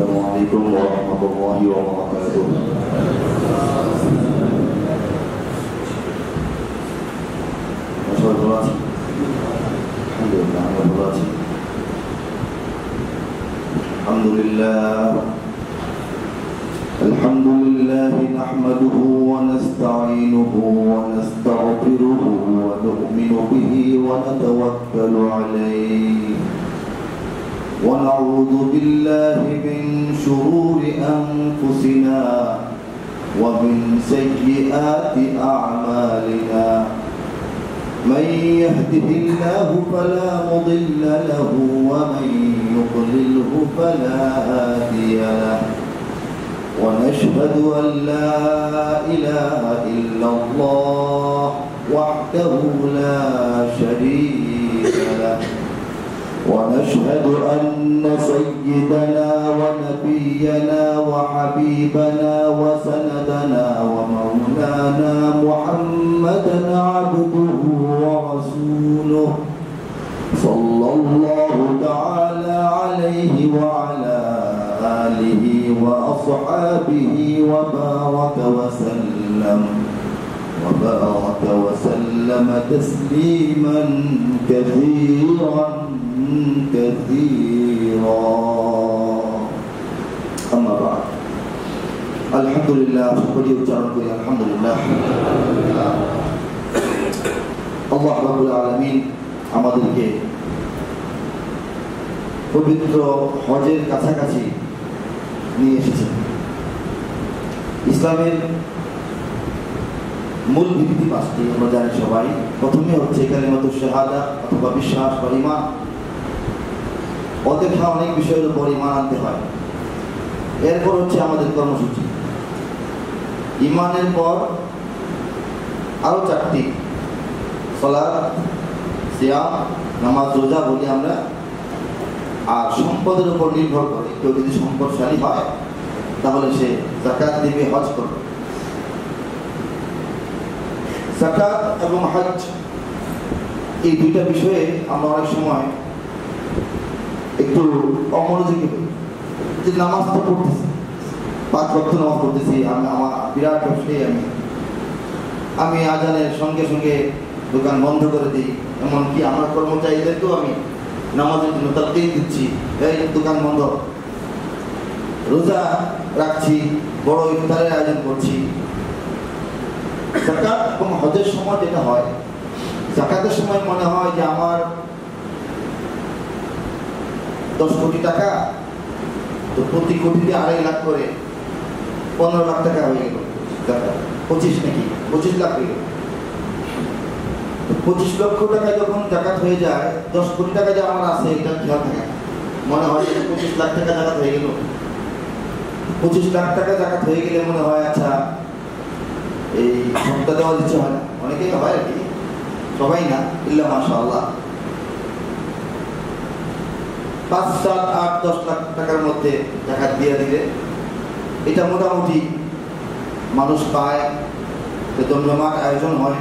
السلام عليكم ورحمة الله وبركاته. الحمد لله نحمده ونستعينه ونستغفره ونؤمن به ونتوكل عليه ونعوذ بالله من شرور أنفسنا ومن سيئات أعمالنا من يهده الله فلا مضل له ومن يضلله فلا هادي له ونشهد أن لا إله إلا الله وحده لا شريك له ونشهد أن سيدنا ونبينا وحبيبنا وسندنا ومولانا محمدا عبده ورسوله صلى الله تعالى عليه وعلى آله وأصحابه وبارك وسلم تسليما كثيرا أما بعد الحمد لله شكري وجعلكم الحمد لله الله رب العالمين আমাদেরকে পবিত্র হজের কাছাকাছি নিয়ে এসেছেন। ইসলামের মূল ভিত্তি পাঁচটি আমরা জানি সবাই। প্রথমে হচ্ছে কালিমাতুশ শাহাদা অথবা বিশ্বাস বা ঈমান। অদেখা অনেক বিষয়ের উপর ঈমান আনতে হয়। এরপর হচ্ছে আমাদের কর্মসূচি। ঈমানের পর আরো চারটি, সালাত, সিয়াম, নামাজ, রোজা বলি আমরা। আর সম্পদের উপর নির্ভর করে কেউ যদি সম্পদশালী হয় তাহলে সে যাকাত দিবে, হজ করবে। যাকাত এবং হজ এই দুইটা বিষয়ে আমরা অনেক সময় একটু অমনোযোগী হই। যে নামাজ তো পড়তেছি, 5 ওয়াক্ত নামাজ পড়তেছি, আমার বিরাট ব্যবসায়ী আমি আজানের সঙ্গে সঙ্গে দোকান বন্ধ করে দিই। এমনকি আমার কর্মচারীদেরকেও আমি নামাজের জন্য তালকিন দিচ্ছি, এই দোকান বন্ধ। রোজা রাখছি, বড় ইফতারের আয়োজন করছি। যাকাত এবং হজের সময় যেটা হয়, যাকাতের সময় মনে হয় যে আমার 10 কোটি টাকা, তো প্রতি কোটিতে 2.5 লাখ করে 15 লাখ টাকা হয়ে গেল। 25 নাকি 25 লাখ হয়ে গেল। 25 লক্ষ টাকা যখন যাকাত হয়ে যায়, 10 কোটি টাকা যে আমার আছে এটা খেয়াল থাকে। মনে হয় 25 লাখ টাকা যাকাত হয়ে গেল। 25 লাখ টাকা যাকাত হয়ে গেলে মনে হয় আচ্ছা এই সপ্তাহ দেওয়া দিচ্ছে হয় না। অনেকেই হয় আর কি, সবাই না, ইল্লা মাশাআল্লাহ। 5, 7, 8, 10 লাখ টাকার মধ্যে যাকাত দিয়ে দিলে এটা মোটামুটি মানুষ পায়, জমজমাট আয়োজন হয়।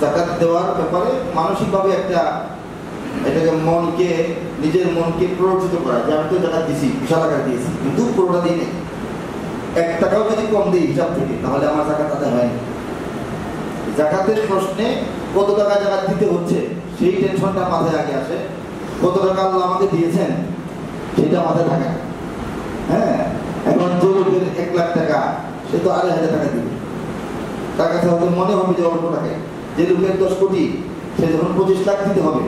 যাকাত দেওয়ার ব্যাপারে মানসিকভাবে একটা এটাকে নিজের মনকে প্ররোচিত করা যে আমি তো যাকাত দিছি, বিশাল আকার দিয়েছি, কিন্তু পুরোটা দিই নেই। 1 টাকাও যদি কম দিই হিসাব থেকে তাহলে আমার যাকাত আদায় হয়নি। যাকাতের প্রশ্নে কত টাকা যাকাত দিতে হচ্ছে সেই টেনশনটা মাথায় আগে আসে। কত টাকা আল্লাহ আমাকে দিয়েছেন সেটা মাথায় থাকে না। হ্যাঁ, এখন যে লোকের 1 লাখ টাকা সে তো 2,500 টাকা দিবে, তার কাছে হয়তো মনে হবে যে অল্প টাকায়। যে লোকের 10 কোটি সে যখন 25 লাখ দিতে হবে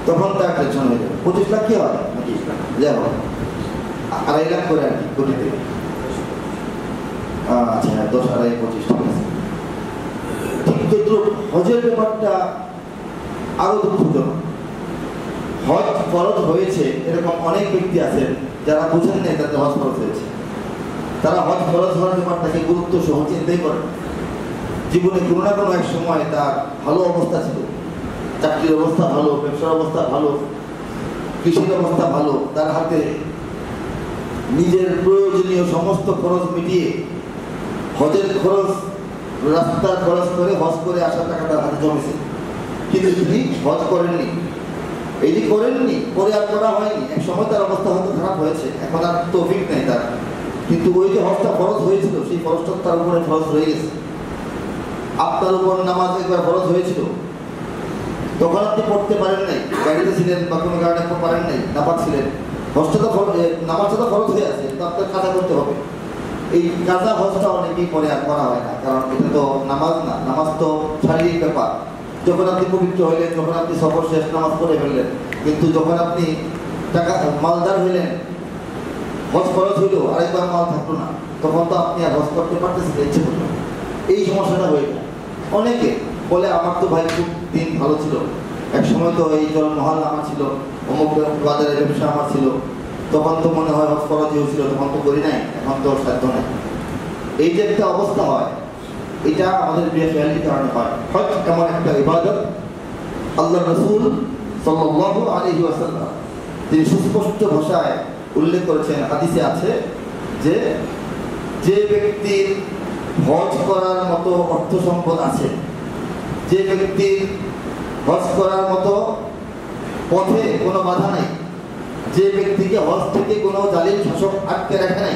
তখন তার টেনশন হয়ে যাবে। 25 লাখ কি হয় নাকি, যাই হোক 2.5 লাখ করে আর কি কোটিতে। আচ্ছা 10, 2.5, 25 ঠিক আছে। ঠিক তদ্রুপ হজের ব্যাপারটা আরো দুঃখজনক। হজ ফরজ হয়েছে এরকম অনেক ব্যক্তি আছেন যারা বুঝেন না তাতে হজ ফরজ হয়েছে। তারা হজ ফরজ হওয়ার ব্যাপারটাকে গুরুত্ব সহ চিন্তাই করেন। জীবনে কোনো না কোনো এক সময় তার ভালো অবস্থা ছিল, চাকরির অবস্থা ভালো, ব্যবসার অবস্থা ভালো, কৃষির অবস্থা ভালো, তার হাতে নিজের প্রয়োজনীয় সমস্ত খরচ মিটিয়ে হজের খরচ, রাস্তার খরচ করে হজ করে আসার টাকা তার হাতে জমেছে। কিন্তু তিনি হজ করেননি, এইটি করেননি, করে আর করা হয়নি, এক সময় তার অবস্থা হয়তো খারাপ হয়েছে, এখন আর তৌফিক নেই তার, কিন্তু ওই যে হজটা ফরজ হয়েছিল সেই ফরজটা তার উপরে ফরজ রয়ে গেছে। আপনার উপর নামাজ একবার ফরজ হয়েছিল, তখন আপনি পড়তে পারেন নাই, গাড়িতে ছিলেন বা কোনো কারণে পারেন নাই, নাপাক ছিলেন, হজটা তো নামাজটা তো ফরজ হয়ে আছে, তো আপনার কাজা করতে হবে। এই কাজা হজটা অনেকেই পরে আর করা হয় না, কারণ এটা তো নামাজ না, নামাজ তো শারীরিক ব্যাপার। যখন আপনি পবিত্র হইলেন, যখন আপনি সফর শেষ নামাজ পড়ে ফেললেন, কিন্তু যখন আপনি টাকা মালদার হইলেন, হজ খরচ হইল, আরেকবার মাল থাকলো না, তখন তো আপনি আর হজ করতে পারতেছেন ইচ্ছে করলো। এই সমস্যাটা হয়ে যায়। অনেকে বলে আমার তো ভাই খুব দিন ভালো ছিল, এক সময় তো এই জলমহল আমার ছিল, অমুক বাজারের ব্যবসা আমার ছিল, তখন তো মনে হয় হজ খরচ হয়েছিল, তখন তো করি নাই, এখন তো সাধ্য নাই। এই যে একটা অবস্থা হয়, এটা আমাদের বেখেয়ালির কারণে হয়। হজ এমন একটা ইবাদত, আল্লাহ রাসূল সাল্লাল্লাহু আলাইহি ওয়াসাল্লাম তিনি সুস্পষ্ট ভাষায় উল্লেখ করেছেন, হাদিসে আছে যে যে ব্যক্তির হজ করার মতো অর্থ সম্পদ আছে, যে ব্যক্তির হজ করার মতো পথে কোনো বাধা নেই, যে ব্যক্তিকে হজ থেকে কোনো জালিম শাসক আটকে রাখে নাই,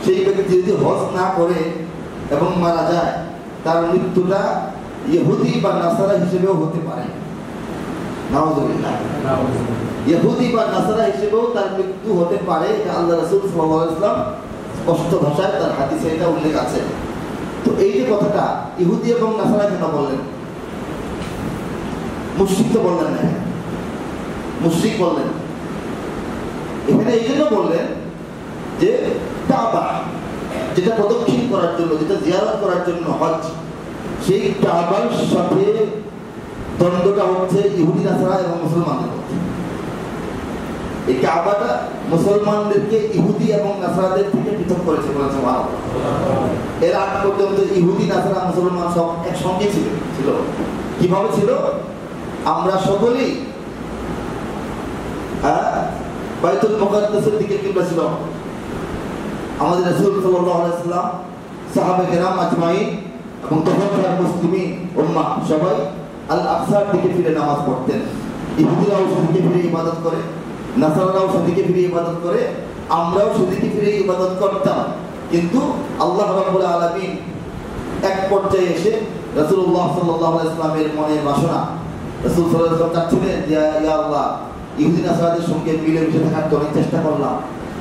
সেই ব্যক্তি যদি হজ না করে এবং মারা যায়, তার মৃত্যুটা ইহুদি বা নাসারা হিসেবেও হতে পারে। নাউযুবিল্লাহ, ইহুদি বা নাসারা হিসেবেও তার মৃত্যু হতে পারে। এটা আল্লাহ রাসূল সাল্লাল্লাহু আলাইহি ওয়াসাল্লাম স্পষ্ট ভাষায় তার হাদিসে এটা উল্লেখ আছে। তো এই যে কথাটা ইহুদি এবং নাসারা কেন বললেন? মুশরিক তো বললেন না, মুশরিক বললেন এখানে এই জন্য বললেন যে কাবা যেটা প্রদক্ষিণ করার জন্য, যেটা জিয়ারত করার জন্য হজ, সেই কাবার সাথে দ্বন্দ্বটা হচ্ছে ইহুদি নাসারা এবং মুসলমানদের মধ্যে। এই কাবাটা মুসলমানদেরকে ইহুদি এবং নাসারাদের থেকে পৃথক করেছে বলেছে মানব। এর আগ পর্যন্ত ইহুদি নাসারা মুসলমান সব একসঙ্গে ছিল। কিভাবে ছিল? আমরা সকলেই বাইতুল মুকাদ্দাসের দিকে কিবলা ছিল। আমাদের রাসূল সাল্লাল্লাহু আলাইহি ওয়াসাল্লাম, সাহাবায়ে কেরাম আজমাইন এবং তখনকার মুসলিমিন উম্মাহ সবাই আল আকসার দিকে ফিরে নামাজ পড়তেন। ইহুদিরাও সেদিকে ফিরে ইবাদত করে, নাসারারাও সেদিকে ফিরে ইবাদত করে, আমরাও সেদিকে ফিরে ইবাদত করতাম। কিন্তু আল্লাহ রাব্বুল আলামিন এক পর্যায়ে এসে রাসূলুল্লাহ সাল্লাল্লাহু আলাইহি ওয়াসাল্লামের মনের বাসনা, রাসূল সাল্লাল্লাহু আলাইহি ওয়াসাল্লাম চাচ্ছিলেন যে ইয়া আল্লাহ, ইহুদি নাসারাদের সঙ্গে মিলেমিশে থাকার তো অনেক চেষ্টা করলাম,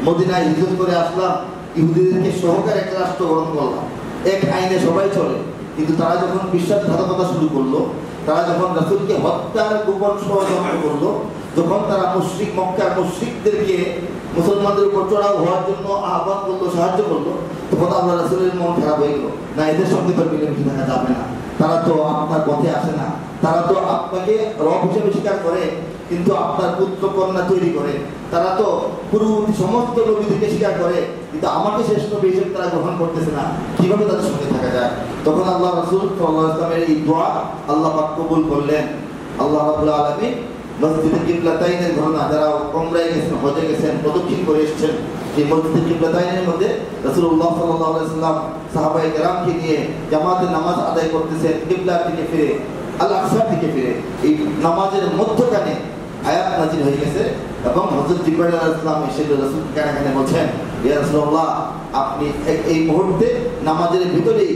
মদিনায় হিজরত করে আসলাম, ইহুদিদেরকে সহকারে একটা রাষ্ট্র গ্রহণ করলাম, এক আইনে সবাই চলে, কিন্তু তারা যখন বিশ্বাসঘাতকতা শুরু করলো, তারা যখন রাসূলকে হত্যার গোপন ষড়যন্ত্র করলো, যখন তারা মুশরিক মক্কার মুশরিকদেরকে মুসলমানদের উপর চড়াও হওয়ার জন্য আহ্বান করলো, সাহায্য করলো, তখন আল্লাহ রাসূলের মন খারাপ হয়ে গেল। না, এদের সঙ্গে তো মিলেমিশে থাকা যাবে না, তারা তো আপনার পথে আসে না, তারা তো আপনাকে রব হিসেবে স্বীকার করে, কিন্তু আপনার পুত্র কন্যা তৈরি করে, তারা তো পূর্ববর্তী সমস্ত নবীদেরকে স্বীকার করে, কিন্তু আমাকে শেষ নবী হিসেবে তারা গ্রহণ করতেছে না, কিভাবে তাদের সঙ্গে থাকা যায়? তখন আল্লাহ রাসূল সাল্লাল্লাহু আলাইহি ওয়াসাল্লামের এই দোয়া আল্লাহ পাক কবুল করলেন। আল্লাহ রাব্বুল আলামিন মসজিদে কিবলাতাইনের ঘটনা, যারা উমরায় গেছেন, হজে গেছেন, প্রদক্ষিণ করে এসেছেন, সেই মসজিদে কিবলাতাইনের মধ্যে রাসূলুল্লাহ সাল্লাল্লাহু আলাইহি ওয়াসাল্লাম সাহাবায়ে কেরামকে নিয়ে জামাতে নামাজ আদায় করতেছেন, কিবলার দিকে ফিরে, আল আকসার দিকে ফিরে। এই নামাজের মধ্যখানে আয়াত নাযিল হয়ে গেছে এবং হযরত জিবরাইল আলাইহিস সালাম এসে রাসূলকে কানে বলছেন, ইয়া রাসূলুল্লাহ, আপনি এই মুহূর্তে নামাজের ভিতরেই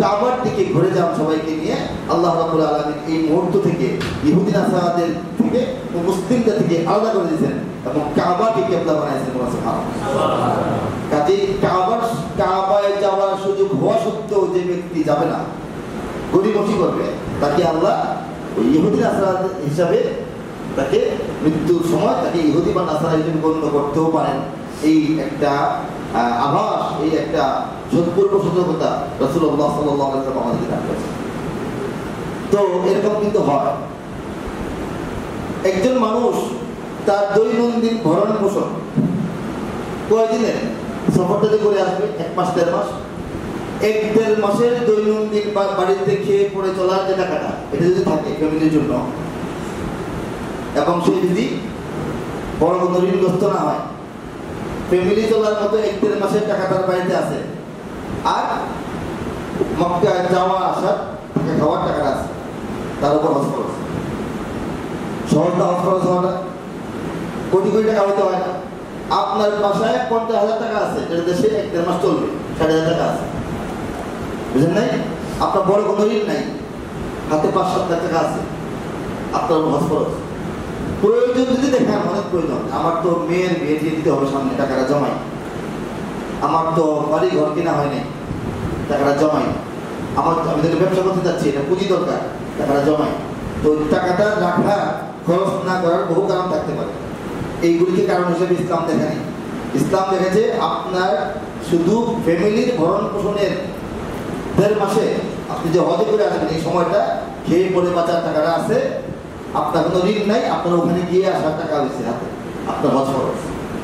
কাবার দিকে ঘুরে যান সবাইকে নিয়ে। আল্লাহ রাব্বুল আলামিন এই মুহূর্ত থেকে ইহুদি নাসারাদের থেকে ও মুসলিমদের থেকে আলাদা করে দিয়েছেন এবং কাবাকে কিবলা বানাইছেন। সুবহানাল্লাহ। কাজেই কাবায় যাওয়ার সুযোগ হওয়া সত্ত্বেও যে ব্যক্তি যাবে না, গরিবসি করবে, তাকে আল্লাহ ওই ইহুদি নাসারা হিসাবে তাকে মৃত্যুর সময় তাকে ইহুদি বা নাসারা হিসেবে গণ্য করতেও পারেন। এই একটা আভাস, এই একটা সৎপূর্ব সতর্কতা রাসূলুল্লাহ সাল্লাল্লাহু আলাইহি ওয়াসাল্লাম আমাদেরকে দান করেছেন। তো এরকম কিন্তু হয়, একজন মানুষ তার দৈনন্দিন ভরণ পোষণ কয়দিনের সফরটাতে করে আসবে, 1 মাস 1.5 মাস, 1-1.5 মাসের দৈনন্দিন বাড়িতে খেয়ে পড়ে চলার যে টাকাটা, এটা যদি থাকে ফ্যামিলির জন্য, এবং সে যদি বড় কোনো ঋণগ্রস্ত না হয়, ফ্যামিলি চলার মতো 1-1.5 মাসের টাকা তার বাড়িতে আছে, আর মক্কায় যাওয়া আসার খাওয়ার টাকা আছে, তার উপর হজ খরচ। সহজ না হজ খরচ হওয়াটা? কোটি কোটি টাকা হতে হয় না। আপনার বাসায় 50,000 টাকা আছে, যেটা দেশে 1-1.5 মাস চলবে, 60,000 টাকা আছে, বুঝলেন নাই? আপনার বড় কোনো ঋণ নাই, হাতে 5-7 লাখ টাকা আছে, আপনার হজ খরচ প্রয়োজন যদি দেখেন, অনেক প্রয়োজন। আমার তো মেয়ের বিয়ে দিয়ে দিতে হবে সামনে, টাকাটা জমাই। আমার তো বাড়ি ঘর কেনা হয়নি, টাকাটা জমাই। আমি তো ব্যবসা করতে যাচ্ছি, এটা পুঁজি দরকার, টাকাটা জমাই। তো টাকাটা রাখা, খরচ না করার বহু কারণ থাকতে পারে। এইগুলিকে কারণ হিসেবে ইসলাম দেখেনি। ইসলাম দেখেছে আপনার শুধু ফ্যামিলির ভরণ পোষণের 1.5 মাসে আপনি যে হজে করে আসবেন, এই সময়টা খেয়ে পরে বাঁচার টাকাটা আছে, আপনার কোনো ঋণ নাই, আপনার ওখানে গিয়ে আসার টাকা হয়েছে হাতে, আপনার হজ খরচ।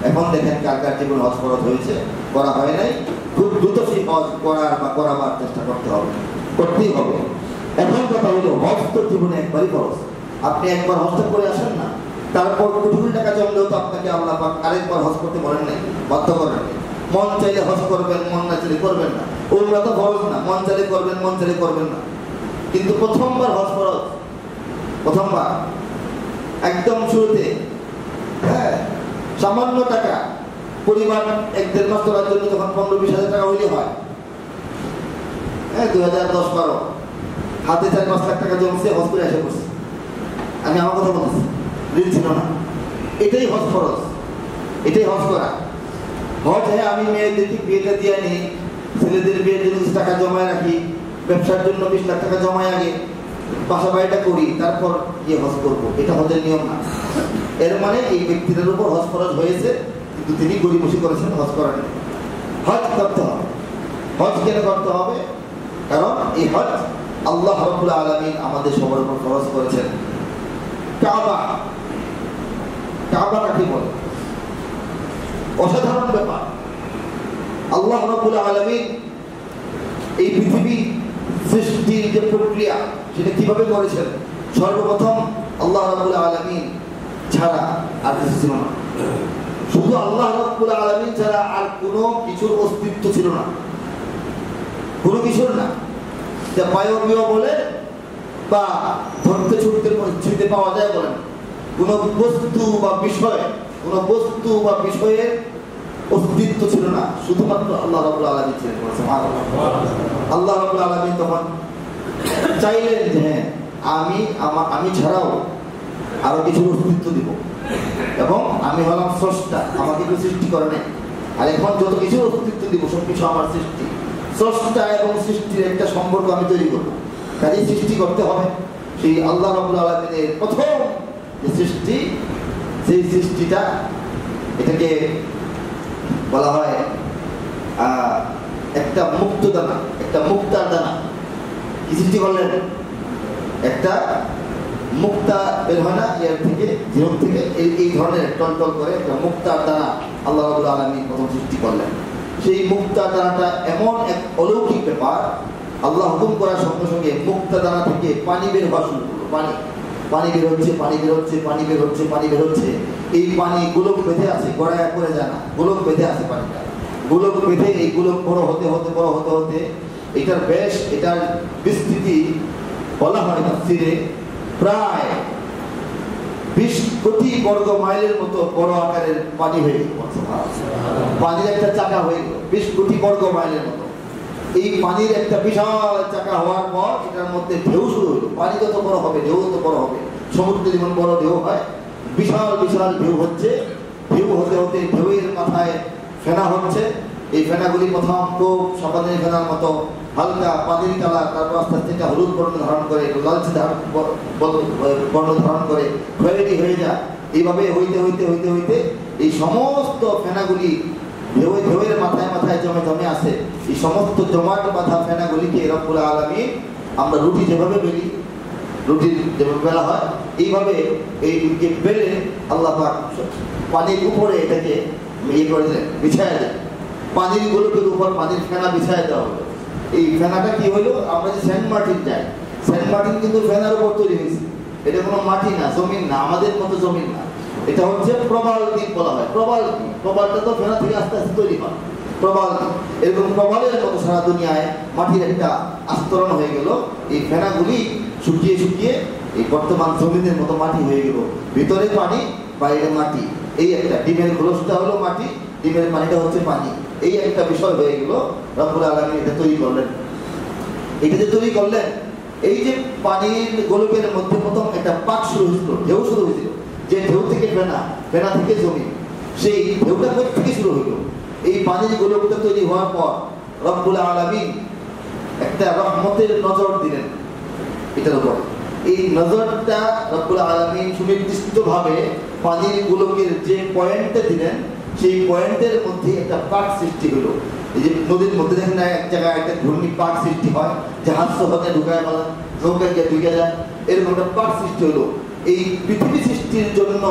এখন দেখেন কার কার জীবনে হজ খরচ হয়েছে, করা হয় নাই। খুব দ্রুত সেই হজ করার বা করাবার চেষ্টা করতে হবে, করতেই হবে। এখন কথা হলো, হজ তো জীবনে একবারই খরচ। আপনি একবার হজটা করে আসেন না, তারপর কোটি কোটি টাকা জমলেও তো আপনাকে আল্লাহ পাক আরেকবার হজ করতে বলেন নাই, বাধ্য করেন নাই। মন চাইলে হজ করবেন, মন না চাইলে করবেন না। ওগুলো তো খরচ না, মন চাইলে করবেন, মন চাইলে করবেন না। কিন্তু প্রথমবার হজ খরচ, প্রথমবার একদম শুরুতে, হ্যাঁ, সামান্য টাকা, পরিবার 1-1.5 মাস চলার জন্য যখন 15-20 হাজার টাকা হইলে হয়, হ্যাঁ, 2010-12 হাতে 4-5 লাখ টাকা জমছে, হজ করে এসে পড়ছে। আমি আমার কথা বলতেছি, ঋণ ছিল না। এটাই হজ খরচ, এটাই হজ করা। হজ, হ্যাঁ, আমি মেয়েদের বিয়েটা দিয়ে নিই, ছেলেদের বিয়ের জন্য টাকা জমায় রাখি, ব্যবসার জন্য 20 লাখ টাকা জমায় আগে, বাসা বাড়িটা করি, তারপর গিয়ে হজ করবো, এটা হজের নিয়ম না। এর মানে এই ব্যক্তিদের উপর হজ খরচ হয়েছে, কিন্তু তিনি গরিবসি করেছেন, হজ করেন। হজ করতে হবে। হজ কেন করতে হবে? কারণ এই হজ আল্লাহ রাব্বুল আলামিন আমাদের সবার উপর খরচ করেছেন। কাবা, কাবাটা কি বলে? অসাধারণ ব্যাপার। আল্লাহ রাব্বুল আলামিন এই পৃথিবী সৃষ্টির যে প্রক্রিয়া, সেটা কিভাবে করেছেন? সর্বপ্রথম আল্লাহ রাব্বুল আলামিন ছাড়া আর কিছু ছিল না। শুধু আল্লাহ রাব্বুল আলামিন ছাড়া আর কোনো কিছুর অস্তিত্ব ছিল না, কোনো কিছুর না। যা বায়বীয় বলে বা ধরতে ছুটতে পাওয়া যায় বলেন, কোনো বস্তু বা বিষয়, কোনো বস্তু বা বিষয়ের অস্তিত্ব ছিল না, শুধুমাত্র আল্লাহ রাব্বুল আলামিন ছিলেন। আল্লাহ রাব্বুল আলামিন তখন চাইলেন যে হ্যাঁ, আমি ছাড়াও আরো কিছু অস্তিত্ব দিব, এবং আমি হলাম স্রষ্টা, আমাকে কেউ সৃষ্টি করে নাই। আর এখন যত কিছু অস্তিত্ব দিব, সবকিছু আমার সৃষ্টি। স্রষ্টা এবং সৃষ্টির একটা সম্পর্ক আমি তৈরি করবো, কাজেই সৃষ্টি করতে হবে। সেই আল্লাহ রাব্বুল আলামিনের প্রথম যে সৃষ্টি, সেই সৃষ্টিটা, এটাকে বলা হয় একটা মুক্ত দানা, একটা মুক্তার দানা। কি সৃষ্টি করলেন? একটা মুক্তা বের হয় না এর থেকে, জীবন থেকে, এই ধরনের টলটল করে একটা মুক্তার দানা আল্লাহ রাব্বুল আলামিন প্রথম সৃষ্টি করলেন। সেই মুক্তা দানাটা এমন এক অলৌকিক ব্যাপার, আল্লাহ হুকুম করার সঙ্গে সঙ্গে মুক্তা দানা থেকে পানি বের হওয়া শুরু করলো। পানি বের হচ্ছে, পানি বের হচ্ছে, পানি বের হচ্ছে, পানি বের হচ্ছে। এই পানি গোলক বেঁধে আছে, গড়ায় পড়ে যায় না, গোলক বেঁধে আছে পানিটা। গোলক বেঁধে এই গোলক বড় হতে হতে এটার বিস্তৃতি বলা হয় তাফসীরে প্রায় 20 কোটি বর্গ মাইলের মতো বড় আকারের পানি হয়ে গেল। পানির একটা চাকা হয়ে গেল 20 কোটি বর্গ মাইলের মতো। এই পানির একটা বিশাল চাকা হওয়ার পর এটার মধ্যে ঢেউ শুরু হলো। পানি যত বড় হবে, ঢেউ তত বড় হবে। সমুদ্রে যেমন বড় ঢেউ হয়, বিশাল বিশাল ঢেউ হচ্ছে। ঢেউ হতে হতে ঢেউয়ের মাথায় ফেনা হচ্ছে। এই ফেনাগুলি প্রথম খুব সাবানের ফেনার মতো হালকা পানির কালার, তারপর আস্তে আস্তে এটা হলুদ বর্ণ ধারণ করে, লালচে বর্ণ ধারণ করে খয়েরি হয়ে যায়। এইভাবে হইতে হইতে হইতে হইতে এই সমস্ত ফেনাগুলি ঢেউয়ের মাথায় মাথায় জমে আসে। এই সমস্ত জমাট বাঁধা ফেনাগুলিকে রব্বুল আলামিন, আমরা রুটি যেভাবে বেলি, রুটির যেভাবে বেলা হয়, এইভাবে এইকে বেলে আল্লাহ পাক পানির উপরে এটাকে করে দেন, বিছায় দেন। পানির গোলকের উপর পানির ফেনা বিছায় দেওয়া হলো। এই ফেনাটা কি হলো? আমরা যে সেন্ট মার্টিন যাই, সেন্ট মার্টিন কিন্তু ফেনার উপর তৈরি হয়েছে। এটা কোনো মাটি না, জমিন না, আমাদের মতো জমিন না। এটা হচ্ছে প্রবাল দ্বীপ বলা হয়। প্রবাল দ্বীপ, প্রবালটা তো ফেনা থেকে আস্তে আস্তে তৈরি হয়। প্রবাল দ্বীপ এরকম প্রবালের মতো সারা দুনিয়ায় মাটির একটা আস্তরণ হয়ে গেল। এই ফেনাগুলি শুকিয়ে শুকিয়ে এই বর্তমান জমিনের মতো মাটি হয়ে গেল, ভিতরে পানি বাইরে মাটি, এই একটা ডিমের খোলসটা হলো মাটি, ডিমের পানিটা হচ্ছে পানি, এই একটা বিষয় হয়ে গেল। রব্বুল আলামিন এটা তৈরি করলেন। এটা যে তৈরি করলেন, এই যে পানির গোলকের মধ্যে প্রথম একটা পাক শুরু হয়েছিল, ঢেউ শুরু হয়েছিল, যে ঢেউ থেকে ফেনা, ফেনা থেকে জমি, সেই ঢেউটা কোথা থেকে শুরু হইল? এই পানির গোলকটা তৈরি হওয়ার পর রব্বুল আলামিন একটা রহমতের নজর দিলেন এটার উপর। এই নজরটা রব্বুল আলামিন সুনির্দিষ্টভাবে পানির গোলকের যে পয়েন্টে দিলেন, সেই পয়েন্টের মধ্যে একটা পাক সৃষ্টি হলো। এই যে নদীর মধ্যে দেখেন না, এক জায়গায় একটা ঘূর্ণি পাক সৃষ্টি হয়, জাহাজ সহজে ঢুকায় বলা, নৌকা গিয়ে ঢুকে যায়, এরকম একটা পাক সৃষ্টি হলো। এই পৃথিবী সৃষ্টির জন্য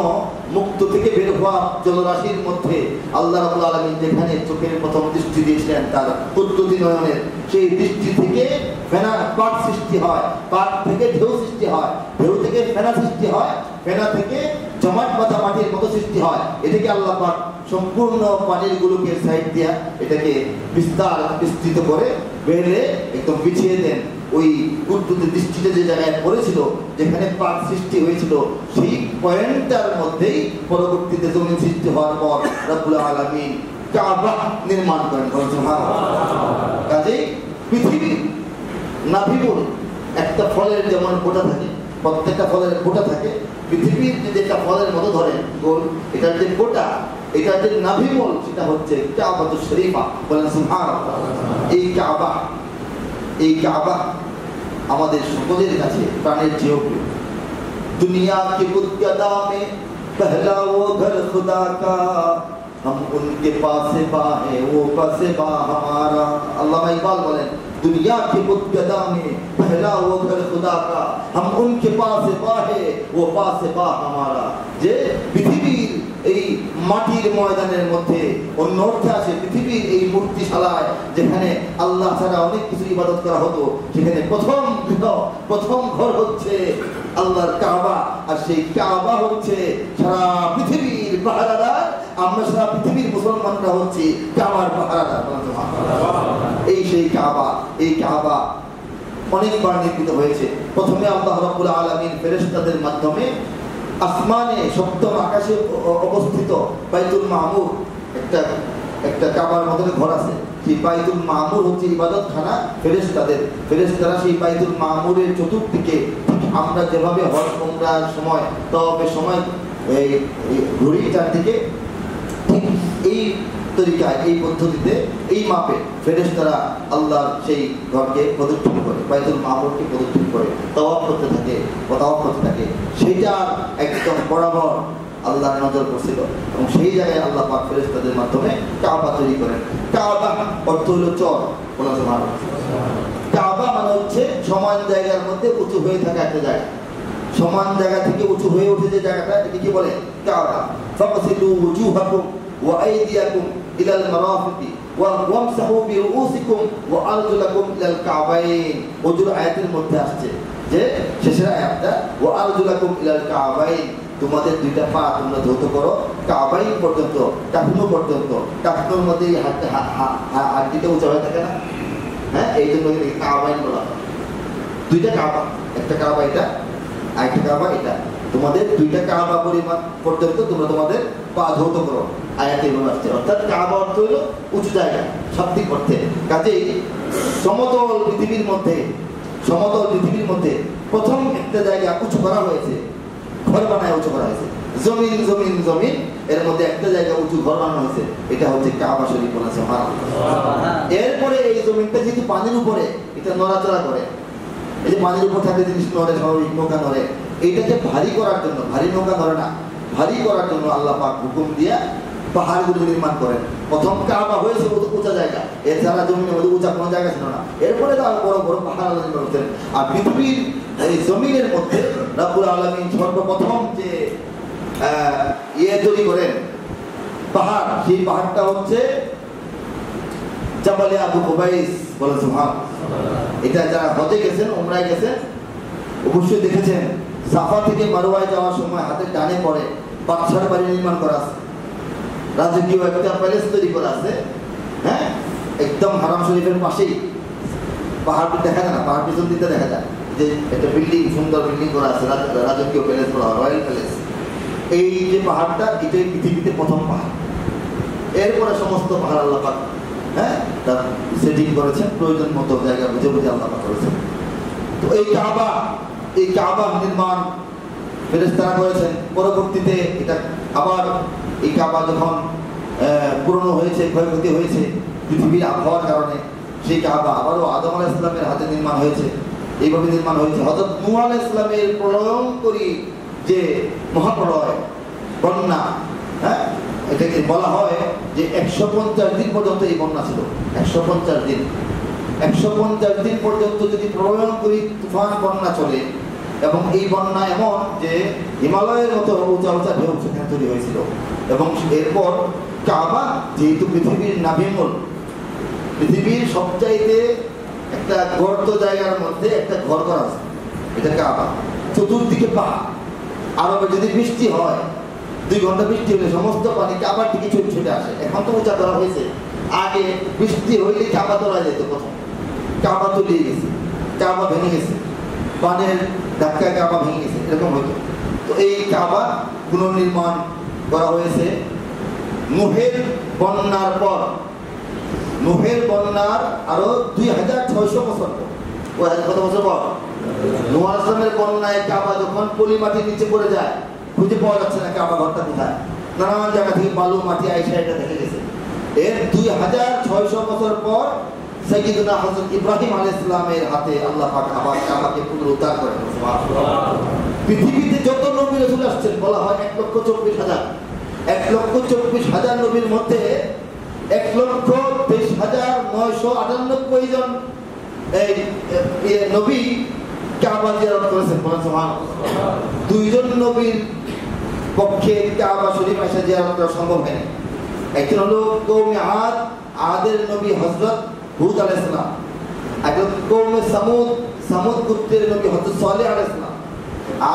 মুক্ত থেকে বের হওয়া জলরাশির মধ্যে আল্লাহ রাব্বুল আলামিন যেখানে চোখের প্রথম দৃষ্টি দিয়েছিলেন তার কুদরতি নয়নের, সেই দৃষ্টি থেকে ফেনা পাক সৃষ্টি হয়, পাক থেকে ঢেউ সৃষ্টি হয়, ঢেউ থেকে ফেনা সৃষ্টি হয়, ফেনা থেকে জমাট বাঁধা মাটির মতো সৃষ্টি হয়। এটাকে আল্লাহ পাক সম্পূর্ণ পানির গুলোকে সাইড দিয়া এটাকে বিস্তৃত করে বেড়ে একদম বিছিয়ে দেন। ওই কুদরতি দৃষ্টিতে যে জায়গায় পড়েছিল, যেখানে পাক সৃষ্টি হয়েছিল, সেই পয়েন্টটার মধ্যেই পরবর্তীতে জমিন সৃষ্টি হওয়ার পর রব্বুল আলামিন কাবা নির্মাণ করেন। কাজেই পৃথিবী নাভিমূল একটা ফলের যেমন গোটা থাকে, প্রত্যেকটা ফলের গোটা থাকে, পৃথিবীর যেটা ফলের মতো ধরে গোল, এটার যে গোটা, এটার যে নাভিমূল, সেটা হচ্ছে কাবাতুশ শরীফা। বলেন সুবহানাল্লাহ। এই কাবা আমাদের সকলের কাছে প্রাণের চেয়েও প্রিয়। দুনিয়া কি বুদগদা মে পহলা वो घर खुदा का, हम उनके पास बा है वो पास बा हमारा। আল্লামা ইকবাল বলেন, दुनिया की बुदगदा में पहला वो घर खुदा का, हम उनके पास बा है वो पास बा हमारा। যে পৃথিবীর এই মাটির ময়দানের মধ্যে অন্য অর্থে আছে, পৃথিবীর এই মূর্তিশালায় যেখানে আল্লাহ ছাড়া অনেক কিছু ইবাদত করা হতো, সেখানে প্রথম গৃহ, প্রথম ঘর হচ্ছে আল্লাহর কাবা। আর সেই কাবা হচ্ছে সারা পৃথিবীর পাহারাদার। আমরা সারা পৃথিবীর মুসলমানরা হচ্ছে কাবার পাহারাদার। এই সেই কাবা, এই কাবা অনেকবার নির্মিত হয়েছে। প্রথমে আল্লাহ রাব্বুল আলামিন ফেরেশতাদের মাধ্যমে আসমানে সপ্তম আকাশে অবস্থিত বাইতুল মামুর, একটা কাবার মতো ঘর আছে, সেই বাইতুল মামুর হচ্ছে ইবাদতখানা ফেরেশতাদের। ফেরেশতারা সেই বাইতুল মামুরের চতুর্দিকে, আমরা যেভাবে হজ উমরার সময় তওয়াফের সময় ঘুরি চারদিকে, ঠিক এই তরিকায়, এই পদ্ধতিতে, এই মাপে ফেরেশতারা আল্লাহর সেই ঘরকে প্রদক্ষিণ করে, বাইতুল মামুরকে প্রদক্ষিণ করে তাওয়াফ করতে থাকে, তাওয়াফ করতে থাকে। সেইটা একদম বরাবর আল্লাহর নজর পড়ছিল এবং সেই জায়গায় আল্লাহ পাক ফেরেশতাদের মাধ্যমে কাবা তৈরি করেন। কাবা অর্থ হলো চর। বলা যায় কাবা মানে হচ্ছে সমান জায়গার মধ্যে উঁচু হয়ে থাকা একটা জায়গা। সমান জায়গা থেকে উঁচু হয়ে ওঠে যে জায়গাটা, এটাকে কি বলে? কাবা। ফাগসিলু ওয়ুজুহাকুম ওয়া আইদিয়াকুম ইলাল মারাফিকি ওয়ামসাহু বিরুউসিকুম ওয়া আরজুলাকুম ইলাল কাবাইন। ওজুর আয়াতের মধ্যে আসছে যে শেষের আয়াতটা ওয়া আরজুলাকুম ইলাল কাবাইন, তোমাদের দুইটা পা তোমরা ধৌত করো কাবাইন পর্যন্ত, টাকনু পর্যন্ত। টাকনুর মধ্যে হাড্ডিটা উঁচা হয়ে থাকে না, হ্যাঁ, এই জন্য কাবাইন বলা হয়। দুইটা কাবা, একটা কাবা এটা, আরেকটা কাবা এটা, তোমাদের দুইটা কাবা পরিমাণ পর্যন্ত তোমরা তোমাদের পা ধৌত করো। আয়াতে বলা আসছে, অর্থাৎ কাবা অর্থ হলো উঁচু জায়গা শাব্দিক অর্থে। কাজেই সমতল পৃথিবীর মধ্যে, সমতল পৃথিবীর মধ্যে প্রথম একটা জায়গা উঁচু করা হয়েছে, ঘর বানায় উঁচু করা হয়েছে। জমিন জমিন জমিন, এর মধ্যে একটা জায়গা উঁচু ঘর বানানো হয়েছে, এটা হচ্ছে কাবা শরীফ। বলেছে এরপরে এই জমিনটা যেহেতু পানির উপরে, এটা নড়াচড়া করে, এই যে পানির উপর থাকে জিনিস নড়ে, স্বাভাবিক নৌকা নড়ে, এইটাকে ভারী করার জন্য, ভারী নৌকা নড়ে না, ভারী করার জন্য আল্লাহ পাক হুকুম দিয়া পাহাড়গুলো নির্মাণ করেন। প্রথম কাবা হয়েছে উঁচা জায়গা, এছাড়া জমিনের মধ্যে উঁচা কোনো জায়গা ছিল না। এরপরে তার বড় বড় পাহাড় নির্মাণ করতেন। আর পৃথিবীর এই জমিনের মধ্যে রব্বুল আলামিন সর্বপ্রথম যে তৈরি করেন পাহাড়, সেই পাহাড়টা হচ্ছে জাবালে আবু কুবাইস। বলে সুবহানাল্লাহ। এটা যারা হজে গেছেন, উমরায় গেছেন, অবশ্যই দেখেছেন। সাফা থেকে মারওয়ায় যাওয়ার সময় হাতের ডানে পড়ে বাদশার বাড়ি নির্মাণ করা আছে, রাজকীয় একটা প্যালেস তৈরি করা আছে, হ্যাঁ, একদম হারাম শরীফের পাশেই। পাহাড় দেখা যায় না, পাহাড় পিছন দিতে দেখা যায়, যে একটা বিল্ডিং, সুন্দর বিল্ডিং করা আছে, রাজকীয় প্যালেস করা হয়, রয়্যাল প্যালেস। এই যে পাহাড়টা, এটাই পৃথিবীতে প্রথম পাহাড়। এরপরে সমস্ত পাহাড় আল্লাহ পাক তার সেটিং করেছেন, প্রয়োজন মতো জায়গা বুঝে বুঝে আল্লাহ পাক করেছেন। তো এই কাবা নির্মাণ ফেরেশতারা করেছেন। পরবর্তীতে এটা আবার এই কাবা যখন পুরনো হয়েছে, ক্ষয়ক্ষতি হয়েছে পৃথিবীর আবহাওয়ার কারণে, সেই কাবা আবারও আদম আলাইহিস সালামের হাতে নির্মাণ হয়েছে। এইভাবে নির্মাণ হয়েছে। হযরত নূহ আলাইহিস সালামের প্রলয়ঙ্করী যে মহাপ্রলয়, বন্যা, এটাকে বলা হয় যে 150 দিন পর্যন্ত এই বন্যা ছিল। 150 দিন, 150 দিন পর্যন্ত যদি প্রলয়ঙ্করী তুফান বন্যা চলে, এবং এই বন্যা এমন যে হিমালয়ের মতো উঁচা উঁচা ঢেউ সেখানে তৈরি হয়েছিল। এবং এরপর কাবা যেহেতু পৃথিবীর নাভিমূল, পৃথিবীর সবচাইতে একটা গর্ত জায়গার মধ্যে একটা ঘর করা আছে, এটা কাবা। চতুর্দিকে পাহাড়। আরবে যদি বৃষ্টি হয়, 2 ঘন্টা বৃষ্টি হলে সমস্ত পানি কাবার দিকে ছুটে আসে। এখন তো উঁচা করা হয়েছে, আগে বৃষ্টি হইলে কাবা তোলা যেত। প্রথম কাবা তলিয়ে গেছে, কাবা ভেঙে গেছে, পানের ধাক্কায় কাবা ভেঙে গেছে, এরকম হতো। তো এই কাবা পুনর্নির্মাণ করা হয়েছে নূহের বন্যার পর। নূহের বন্যার আরো 2600 বছর পর। কত বছর পর? নূহ আলাইহিস সালামের বন্যায় কাবা যখন পলি মাটির নিচে পড়ে যায়, খুঁজে পাওয়া যাচ্ছে না কাবা ঘরটা কোথায়। নানান জায়গা থেকে বালু মাটি আইসা এটা দেখে গেছে। এর 2600 বছর পর সাইয়্যিদুনা হযরত ইব্রাহিম আলাইহিস সালামের হাতে আল্লাহ পাক আবার কাবাকে পুনরুদ্ধার করেন। পৃথিবীতে যত নবী রাসূল আসছেন, বলা হয় 1,24,000। 1,24,000 নবীর মধ্যে 1,23,998 জন এই নবী কাবা জিয়ারত করেছেন। সুবহানাল্লাহ। 2 জন নবীর পক্ষে কাবা শরীফ এসে জিয়ারত করা সম্ভব হয়নি। একজন হলো কওমে আদের নবী হযরত হুদ আলাইহিস সালাম। একজন কওমে সামুদ গোত্রের নবী হযরত সালেহ আলাইহিস সালাম।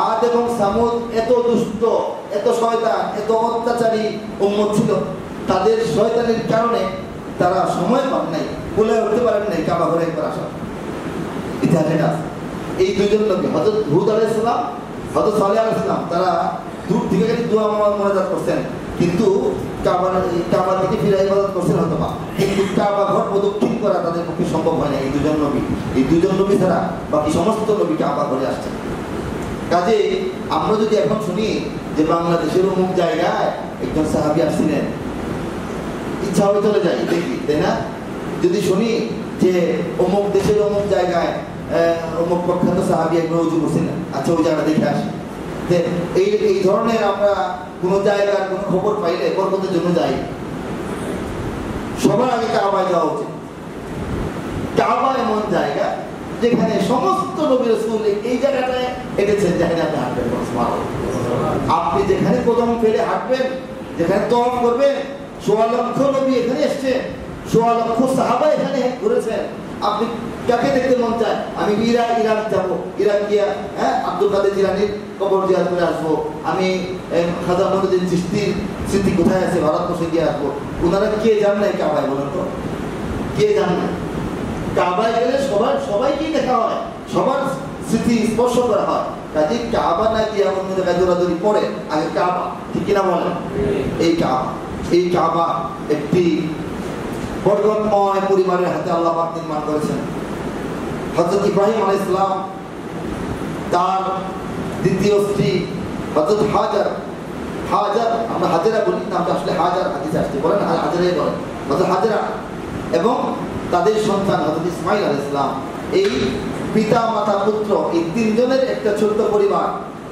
আদ এবং সামুদ এত দুষ্ট, এত শয়তান, এত অত্যাচারী উম্মত ছিল, তাদের শয়তানের কারণে তারা সময় পান নাই, বলে উঠতে পারেন নাই কাবা ঘরে একবার আসা। ইতিহাসে আছে এই 2 জন নবী, হযরত হুদ আলাইহিস সালাম, হযরত সালেহ আলাইহিস সালাম, তারা দূর থেকে দোয়া মোনাজাত করছেন, কিন্তু কাবা থেকে ফিরে ইবাদত করছেন হয়তো বা, কিন্তু কাবা ঘর প্রদক্ষিণ করা তাদের পক্ষে সম্ভব হয় না। এই 2 জন নবী, এই 2 জন নবী ছাড়া বাকি সমস্ত নবী কাবা ঘরে আসছেন। কাজে আমরা যদি এখন শুনি যে বাংলাদেশের অমুক জায়গায় একজন সাহাবী আসছিলেন, ইচ্ছা হবে চলে যাই দেখি, তাই না? যদি শুনি যে অমুক দেশের অমুক জায়গায় অমুক প্রখ্যাত সাহাবী একজন ওযু করছিলেন, আচ্ছা ওই জায়গাটা দেখে আসি। এই ধরনের আমরা কোনো জায়গার কোনো খবর পাইলে বরকতের জন্য যাই। সবার আগে কাবায় যাওয়া উচিত। কাবা এমন জায়গা যেখানে সমস্ত নবী রাসূল এই জায়গাটায় হেঁটেছেন, যেখানে আপনি হাঁটবেন। আপনি যেখানে কদম ফেলে হাঁটবেন, যেখানে তওয়াফ করবেন, 1.25 লক্ষ নবী এখানে এসেছেন, 1.25 লক্ষ সাহাবা এখানে ঘুরেছেন। আপনি কাকে দেখতে মন চায়? আমি ইরাক যাব, ইরাক গিয়া আব্দুল কাদের জিলানীর কবর জিয়ারত করে আসবো। আমি খাজা মঈনুদ্দিন চিশতির স্মৃতি কোথায় আছে ভারতবর্ষে গিয়ে আসবো। ওনারা কে যান নাই কাবায়? বলেন তো, কে যান না? কাবায় গেলে সবাইকেই দেখা হয়, সবার স্মৃতি স্পর্শ করা হয়। কাজে কাবা না গিয়ে অন্য জায়গায় দৌড়াদৌড়ি পরে, আগে কাবা, ঠিক কিনা বলেন? এই কাবা একটি বরকতময় পরিবারের হাতে আল্লাহ পাক নির্মাণ করেছেন। হযরত ইব্রাহিম আলাইহিস সালাম, তার দ্বিতীয় স্ত্রী হযরত হাজার, আমরা হাজেরা বলি, নামটা আসলে হাজার, হাদিসে আসছে, বলেন হাজেরাই বলেন, হযরত হাজেরা, এবং তাদের সন্তান হযরত ইসমাঈল আলাইহিস সালাম। এই পিতা মাতা পুত্র, এই 3 জনের একটা ছোট্ট পরিবার।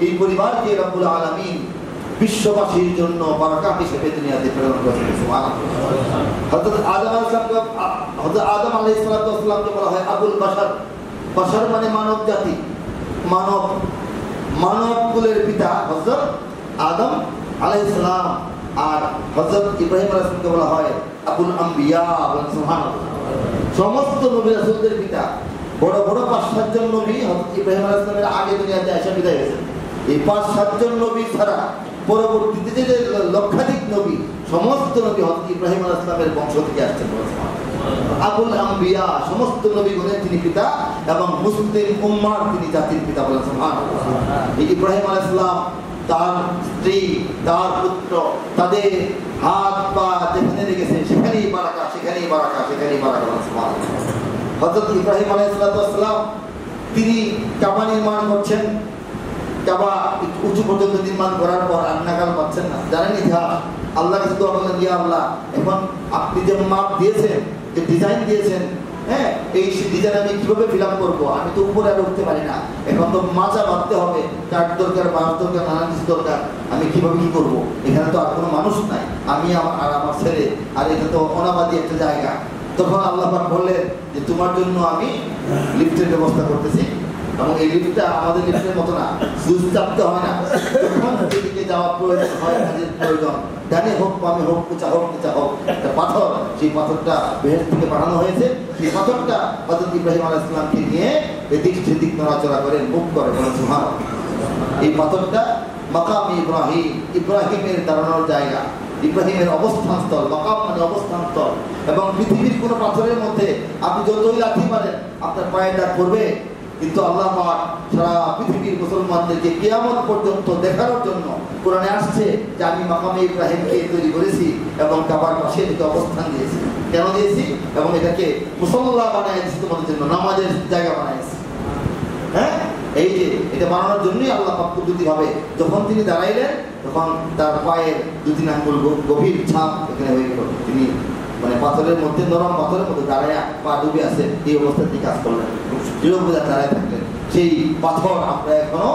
এই পরিবারকে রব্বুল আলামিন বিশ্ববাসীর জন্য বারাকাত হিসেবে দুনিয়াতে প্রেরণ করেছেন। সুবহানাল্লাহ। হযরত আদম আলাইহিস সালামকে বলা হয় আবুল বাশার। বাশার মানে মানব জাতি, মানব কুলের পিতা হযরত আদম আলাইহিস সালাম। আর হযরত ইব্রাহিম আলাইহিস সালামকে বলা হয় আবুল আম্বিয়া। সুবহানাল্লাহ। সমস্ত নবী রাসূলদের পিতা। বড় বড় 5-7 জন নবী হযরত ইব্রাহিম আলাইহিস সালামের আগে দুনিয়াতে এসে বিদায় হয়েছেন। এই 5-7 জন নবী ছাড়া পরবর্তীতে যে লক্ষাধিক নবী, সমস্ত নবী হযরত ইব্রাহিম আলাইহিস সালামের বংশ থেকে আসছেন। আবুল আম্বিয়া, সমস্ত নবীগণের তিনি পিতা এবং মুসলিম উম্মার তিনি জাতির পিতা বলেন সুবহানাল্লাহ। ইব্রাহিম আলাইহিস সালাম, তার স্ত্রী, তার পুত্র, তাদের হাত পা যেখানে লেগেছে সেখানেই বারাকা, সেখানেই বারাকা, সেখানেই বারাকা বলেন সুবহানাল্লাহ। হযরত ইব্রাহিম আলাইহিস সালাম তিনি কাবা নির্মাণ করছেন। কাবা উঁচু পর্যন্ত নির্মাণ করার পর আর নাগাল পাচ্ছেন না। জানেন ইতিহাস, আল্লাহ কাছে দোয়া করলেন, ইয়া আল্লাহ, এখন আপনি যে মাপ দিয়েছেন, যে ডিজাইন দিয়েছেন, হ্যাঁ, এই ডিজাইন আমি কিভাবে ফিল আপ করবো? আমি তো উপরে আর উঠতে পারি না, এখন তো মাচা বাঁধতে হবে, কাঠ দরকার, বাঁশ দরকার, নানান কিছু দরকার। আমি কিভাবে কি করবো? এখানে তো আর কোনো মানুষ নাই, আমি আর আমার ছেলে, আর এটা তো অনাবাদী একটা জায়গা। তখন আল্লাহ পাক বললেন যে তোমার জন্য আমি লিফটের ব্যবস্থা করতেছি, এবং এই লিফটটা আমাদের লিফটের মতো না, সুইচ চাপতে হয় না, যখন যেদিকে যাওয়া প্রয়োজন হয়, কাজের প্রয়োজন, ডানে হোক বামে হোক, উঁচা হোক নিচা হোক, একটা পাথর, সেই পাথরটা বেহেশত থেকে পাঠানো হয়েছে। সেই পাথরটা হযরত ইব্রাহিম আলাইহিস সালামকে নিয়ে এদিক সেদিক নড়াচড়া করে মুভ করে বলেন সুবহানাল্লাহ। এই পাথরটা মাকাম ইব্রাহিম, ইব্রাহিমের দাঁড়ানোর জায়গা, ইব্রাহিমের অবস্থান স্থল। মাকাম মানে অবস্থান স্থল। এবং পৃথিবীর কোনো পাথরের মধ্যে আপনি যতই লাথি মারেন আপনার পায়ে দাগ পড়বে, কিন্তু আল্লাহ পাক সারা পৃথিবীর মুসলমানদেরকে কিয়ামত পর্যন্ত দেখানোর জন্য কোরআনে আসছে যে আমি মাকামে ইব্রাহিমকে তৈরি করেছি এবং কাবার পাশে এটাকে অবস্থান দিয়েছি। কেন দিয়েছি? এবং এটাকে মুসল্লা বানাইছি, তোমাদের জন্য নামাজের জায়গা বানাইছি। হ্যাঁ, এই যে এটা বানানোর জন্যই আল্লাহ পাক পদ্ধতিভাবে যখন তিনি দাঁড়াইলেন, তখন তার পায়ের 2-3 আঙ্গুল গভীর ছাপ এখানে হয়ে গেল। তিনি মানে পাথরের মধ্যে, নরম পাথরের মধ্যে দাঁড়ায় পা ডুবে আছে, এই অবস্থায় তিনি কাজ করলেন, দৃঢ়ভাবে দাঁড়ায় থাকলেন। সেই পাথর আমরা এখনো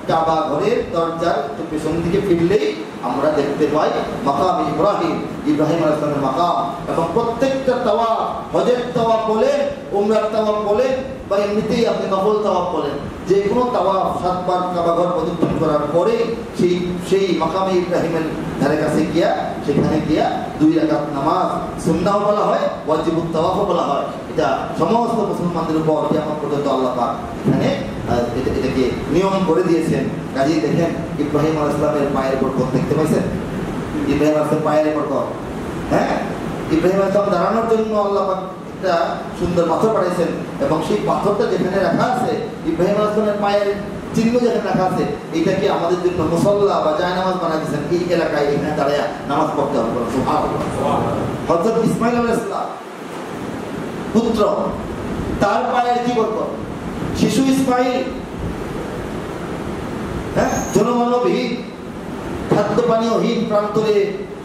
কাবা ঘরের দরজার পেছন দিকে ফিরলেই আমরা দেখতে পাই মাকাম ইব্রাহিম, ইব্রাহিম আলাইহিস সালামের মাকাম। এবং প্রত্যেকটা তাওয়াফ, হজের তাওয়াফ বলেন, উমরার তাওয়াফ বলেন, বা এমনিতেই আপনি নফল তাওয়াফ বলেন, যে কোনো তাওয়াফ 7 বার কাবা ঘর প্রদক্ষিণ করার পরে সেই মাকামে ইব্রাহিমের ধারে কাছে গিয়া, সেখানে গিয়া 2 রাকাত নামাজ সুন্নাহ বলা হয়, ওয়াজিবুত তাওয়াফও বলা হয়। এটা সমস্ত মুসলমানদের উপর কিয়ামত পর্যন্ত আল্লাহ পাক এখানে এটাকে নিয়ম করে দিয়েছেন। কাজেই দেখেন ইব্রাহিম আলাইহিস সালামের পায়ের বরকত দেখতে পাইছেন? ইব্রাহিম আলাইহিস সালামের পায়ের বরকত, হ্যাঁ, ইব্রাহিম আলাইহিস সালাম দাঁড়ানোর জন্য আল্লাহ পাক একটা সুন্দর পাথর পাঠাইছেন, এবং সেই পাথরটা যেখানে রাখা আছে, ইব্রাহিম আলাইহিস সালামের পায়ের চিহ্ন যেখানে রাখা আছে, এটাকে আমাদের জন্য মুসল্লা বা জায়নামাজ বানাই দিয়েছেন। এই এলাকায় এখানে দাঁড়ায় নামাজ পড়তে হবে। সুবহানাল্লাহ। হযরত ইসমাঈল আলাইহিস সালাম পুত্র, তার পায়ের কি বরকত! শিশু ইসমাঈল, হ্যাঁ, জনমানবহীন, খাদ্য পানীয়হীন প্রান্তরে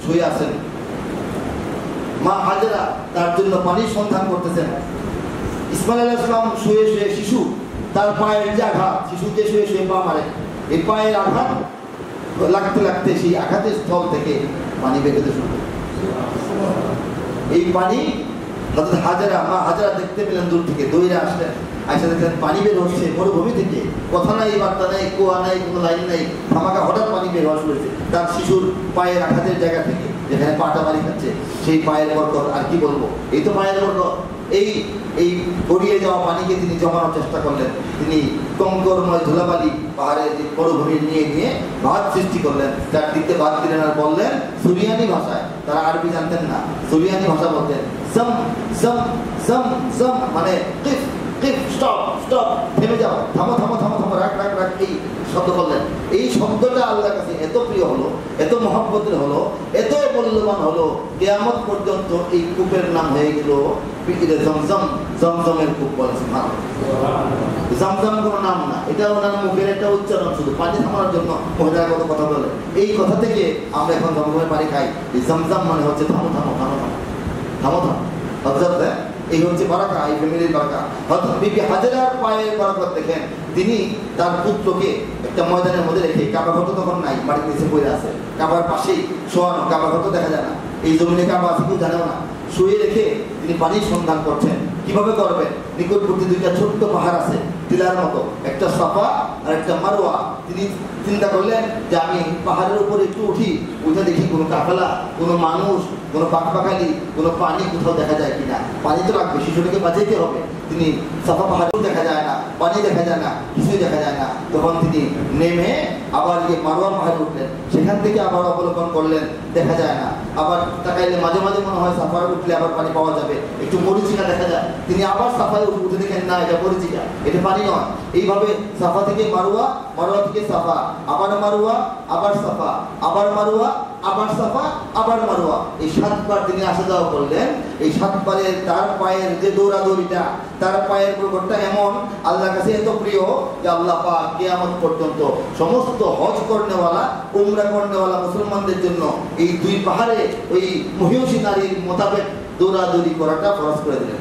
শুয়ে আছেন। মা হাজেরা তার জন্য পানির সন্ধান করতেছেন। ইসমাঈল আলাইহিস সালাম শুয়ে শুয়ে, শিশু, তার পায়ের যে আঘাত, শিশু যে শুয়ে শুয়ে পা মারে, এই পায়ের আঘাত লাগতে লাগতে সেই আঘাতের স্থল থেকে পানি বের হতে শুরু করে। এই পানি হযরত হাজেরা, মা হাজেরা দেখতে পেলেন, দূর থেকে দৌড়ে আসলেন, আয়সা দেখলেন পানি বের হচ্ছে মরুভূমি থেকে, কথা নাই, বার্তা নাই, কুয়া নাই, কোনো লাইন নাই, ধামাকা হঠাৎ পানি বের হওয়া শুরু হয়েছে তার শিশুর পায়ের আঘাতের জায়গা থেকে, যেখানে পাটা বাড়ি খাচ্ছে, সেই পায়ের বরকত। আর কি বলবো, এই তো পায়ের বরকত। এই গড়িয়ে যাওয়া পানিকে তিনি জমানোর চেষ্টা করলেন। তিনি কঙ্করময় ধুলাবালি পাহাড়ের মরুভূমি নিয়ে বাঁধ সৃষ্টি করলেন, যার দিকতে বাঁধ দিলেন, আর বললেন সুরিয়ানি ভাষায়, তারা আরবি জানতেন না, সুরিয়ানি ভাষা বলতেন, জম জম জম জম, মানে কিফ কিফ, স্টপ স্টপ, থেমে যাও, থামো থামো থামো থামো, রাখ রাখ রাখ, এই শব্দ বললেন। এই শব্দটা আল্লাহর কাছে এত প্রিয় হলো, এত মহব্বতের হলো, এত মূল্যবান হলো, কিয়ামত পর্যন্ত এই কূপের নাম হয়ে গেল জমজম, জমজমের কূপ বলে। জমজম কোনো নাম না, এটা ওনার মুখের একটা উচ্চারণ, শুধু পানি থামানোর জন্য মহিলার কত কথা বলে। এই কথা থেকে আমরা এখন জমজমের পানি খাই। এই জমজম মানে হচ্ছে থামো থামো থামো থামো থামো থামো। হযরত, এই হচ্ছে বারাকা, এই ফ্যামিলির বারাকা। হযরত বিবি হাজেরার পায়ের বরকত দেখেন, তিনি তার পুত্রকে একটা ময়দানের মধ্যে রেখে, কাবা ঘর তো তখন নাই, মাটির নিচে পড়ে আছে, কাবার পাশেই শোয়ানো, কাবা ঘর তো দেখা যায় না, এই জমিনে কাবা আছে কেউ জানেও না, শুয়ে রেখে তিনি পানির সন্ধান করছেন। কিভাবে করবেন? নিকটবর্তী 2টা ছোট্ট পাহাড় আছে টিলার মতো, একটা সাফা আর একটা মারওয়া। তিনি চিন্তা করলেন যে আমি পাহাড়ের উপরে একটু উঠি, উঠে দেখি কোনো কাফেলা, কোনো মানুষ, কোনো পাখপাখালি, কোনো পানি কোথাও দেখা যায় কিনা। পানি তো লাগবে, শিশুটাকে বাঁচাইতে হবে। তিনি সাফা পাহাড়েও দেখা যায় না, পানি দেখা যায় না, কিছুই দেখা যায় না। তখন তিনি নেমে আবার গিয়ে মারওয়া পাহাড়ে উঠলেন, সেখান থেকে আবার অবলোকন করলেন, দেখা যায় না। আবার তাকাইলে মাঝে মাঝে মনে হয় সাফার উঠলে আবার পানি পাওয়া যাবে, হবে, একটু মরিচিকা দেখা যায়, তিনি আবার সাফায় উঠে দেখেন না এটা মরিচিকা, এটা পানি নয়। এইভাবে সাফা থেকে মারুয়া, মারুয়া থেকে সাফা, আবার মারুয়া, আবার সাফা, আবার মারুয়া, আবার সাফা, আবার মারুয়া, এই 7 বার তিনি আসা যাওয়া করলেন। এই 7 বারের তার পায়ের যে দৌড়াদৌড়িটা, তার পায়ের প্রকটটা এমন আল্লাহর কাছে এত প্রিয় যে আল্লাহ পাক কিয়ামত পর্যন্ত সমস্ত হজ করনেওয়ালা, উমরা করনেওয়ালা মুসলমানদের জন্য এই 2 পাহাড়ে ওই মহিষী নারীর মোতাবেক দৌড়াদৌড়ি করাটা ফরজ করে দিলেন।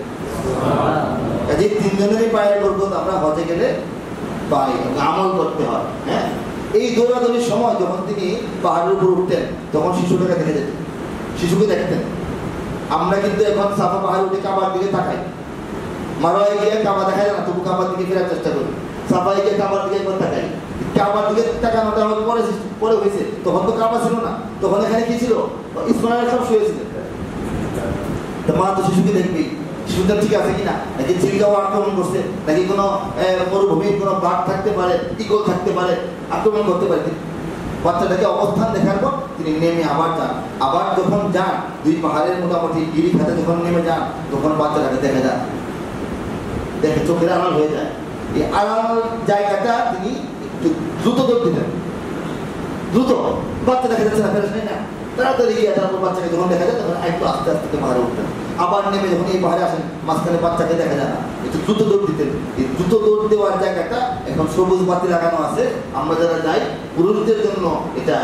এই 3 জনেরই পায়ের বরকত আমরা হজে গেলে পাই, আমল করতে হয়। হ্যাঁ, এই দৌড়াদৌড়ির সময় যখন তিনি পাহাড়ের উপর উঠতেন তখন শিশুটাকে দেখে যেতেন, শিশুকে দেখতেন। আমরা কিন্তু এখন সাফা পাহাড় উঠে কাবার দিকে তাকাই, মারোয়ায় গিয়ে কাবা দেখা যায় না, তবু কাবার দিকে ফেরার চেষ্টা করি। সাফায় গিয়ে কাবার দিকে একবার তাকাই, কাবার দিকে তাকানোটা আমাদের পরে হয়েছে, তখন তো কাবা ছিল না, তখন এখানে কি ছিল? ইসমাইল সব শুয়েছিলেন। তো মা তো শিশুকে দেখবি, শিশুটা ঠিক আছে কিনা, নাকি চিল্কাও আক্রমণ করছে, নাকি কোনো মরুভূমির কোনো বাঘ থাকতে পারে, ইগল থাকতে পারে, আক্রমণ করতে পারে। বাচ্চাটাকে অবস্থান দেখার পর তিনি নেমে আবার যান। আবার যখন যান 2 পাহাড়ের মোটামুটি গিরি খাতে যখন নেমে যান তখন বাচ্চাটাকে দেখা যায়, দেখে চোখের আড়াল হয়ে যায়। এই আড়াল জায়গাটা তিনি একটু দ্রুত দৌড় দিলেন, দ্রুত। বাচ্চা দেখা যাচ্ছে না, ফেরত না, তাড়াতাড়ি গিয়ে তারপর বাচ্চাকে যখন দেখা যায় তখন একটু আস্তে আস্তে পাহাড়ে উঠতেন। আবার নেমে যখন এই পাহাড়ে আসেন মাঝখানে বাচ্চাকে দেখা যায় না, একটু দ্রুত দৌড় দিতেন। এই দ্রুত দৌড় দেওয়ার জায়গাটা এখন সবুজ বাতি লাগানো আছে, আমরা যারা যাই পুরুষদের জন্য এটা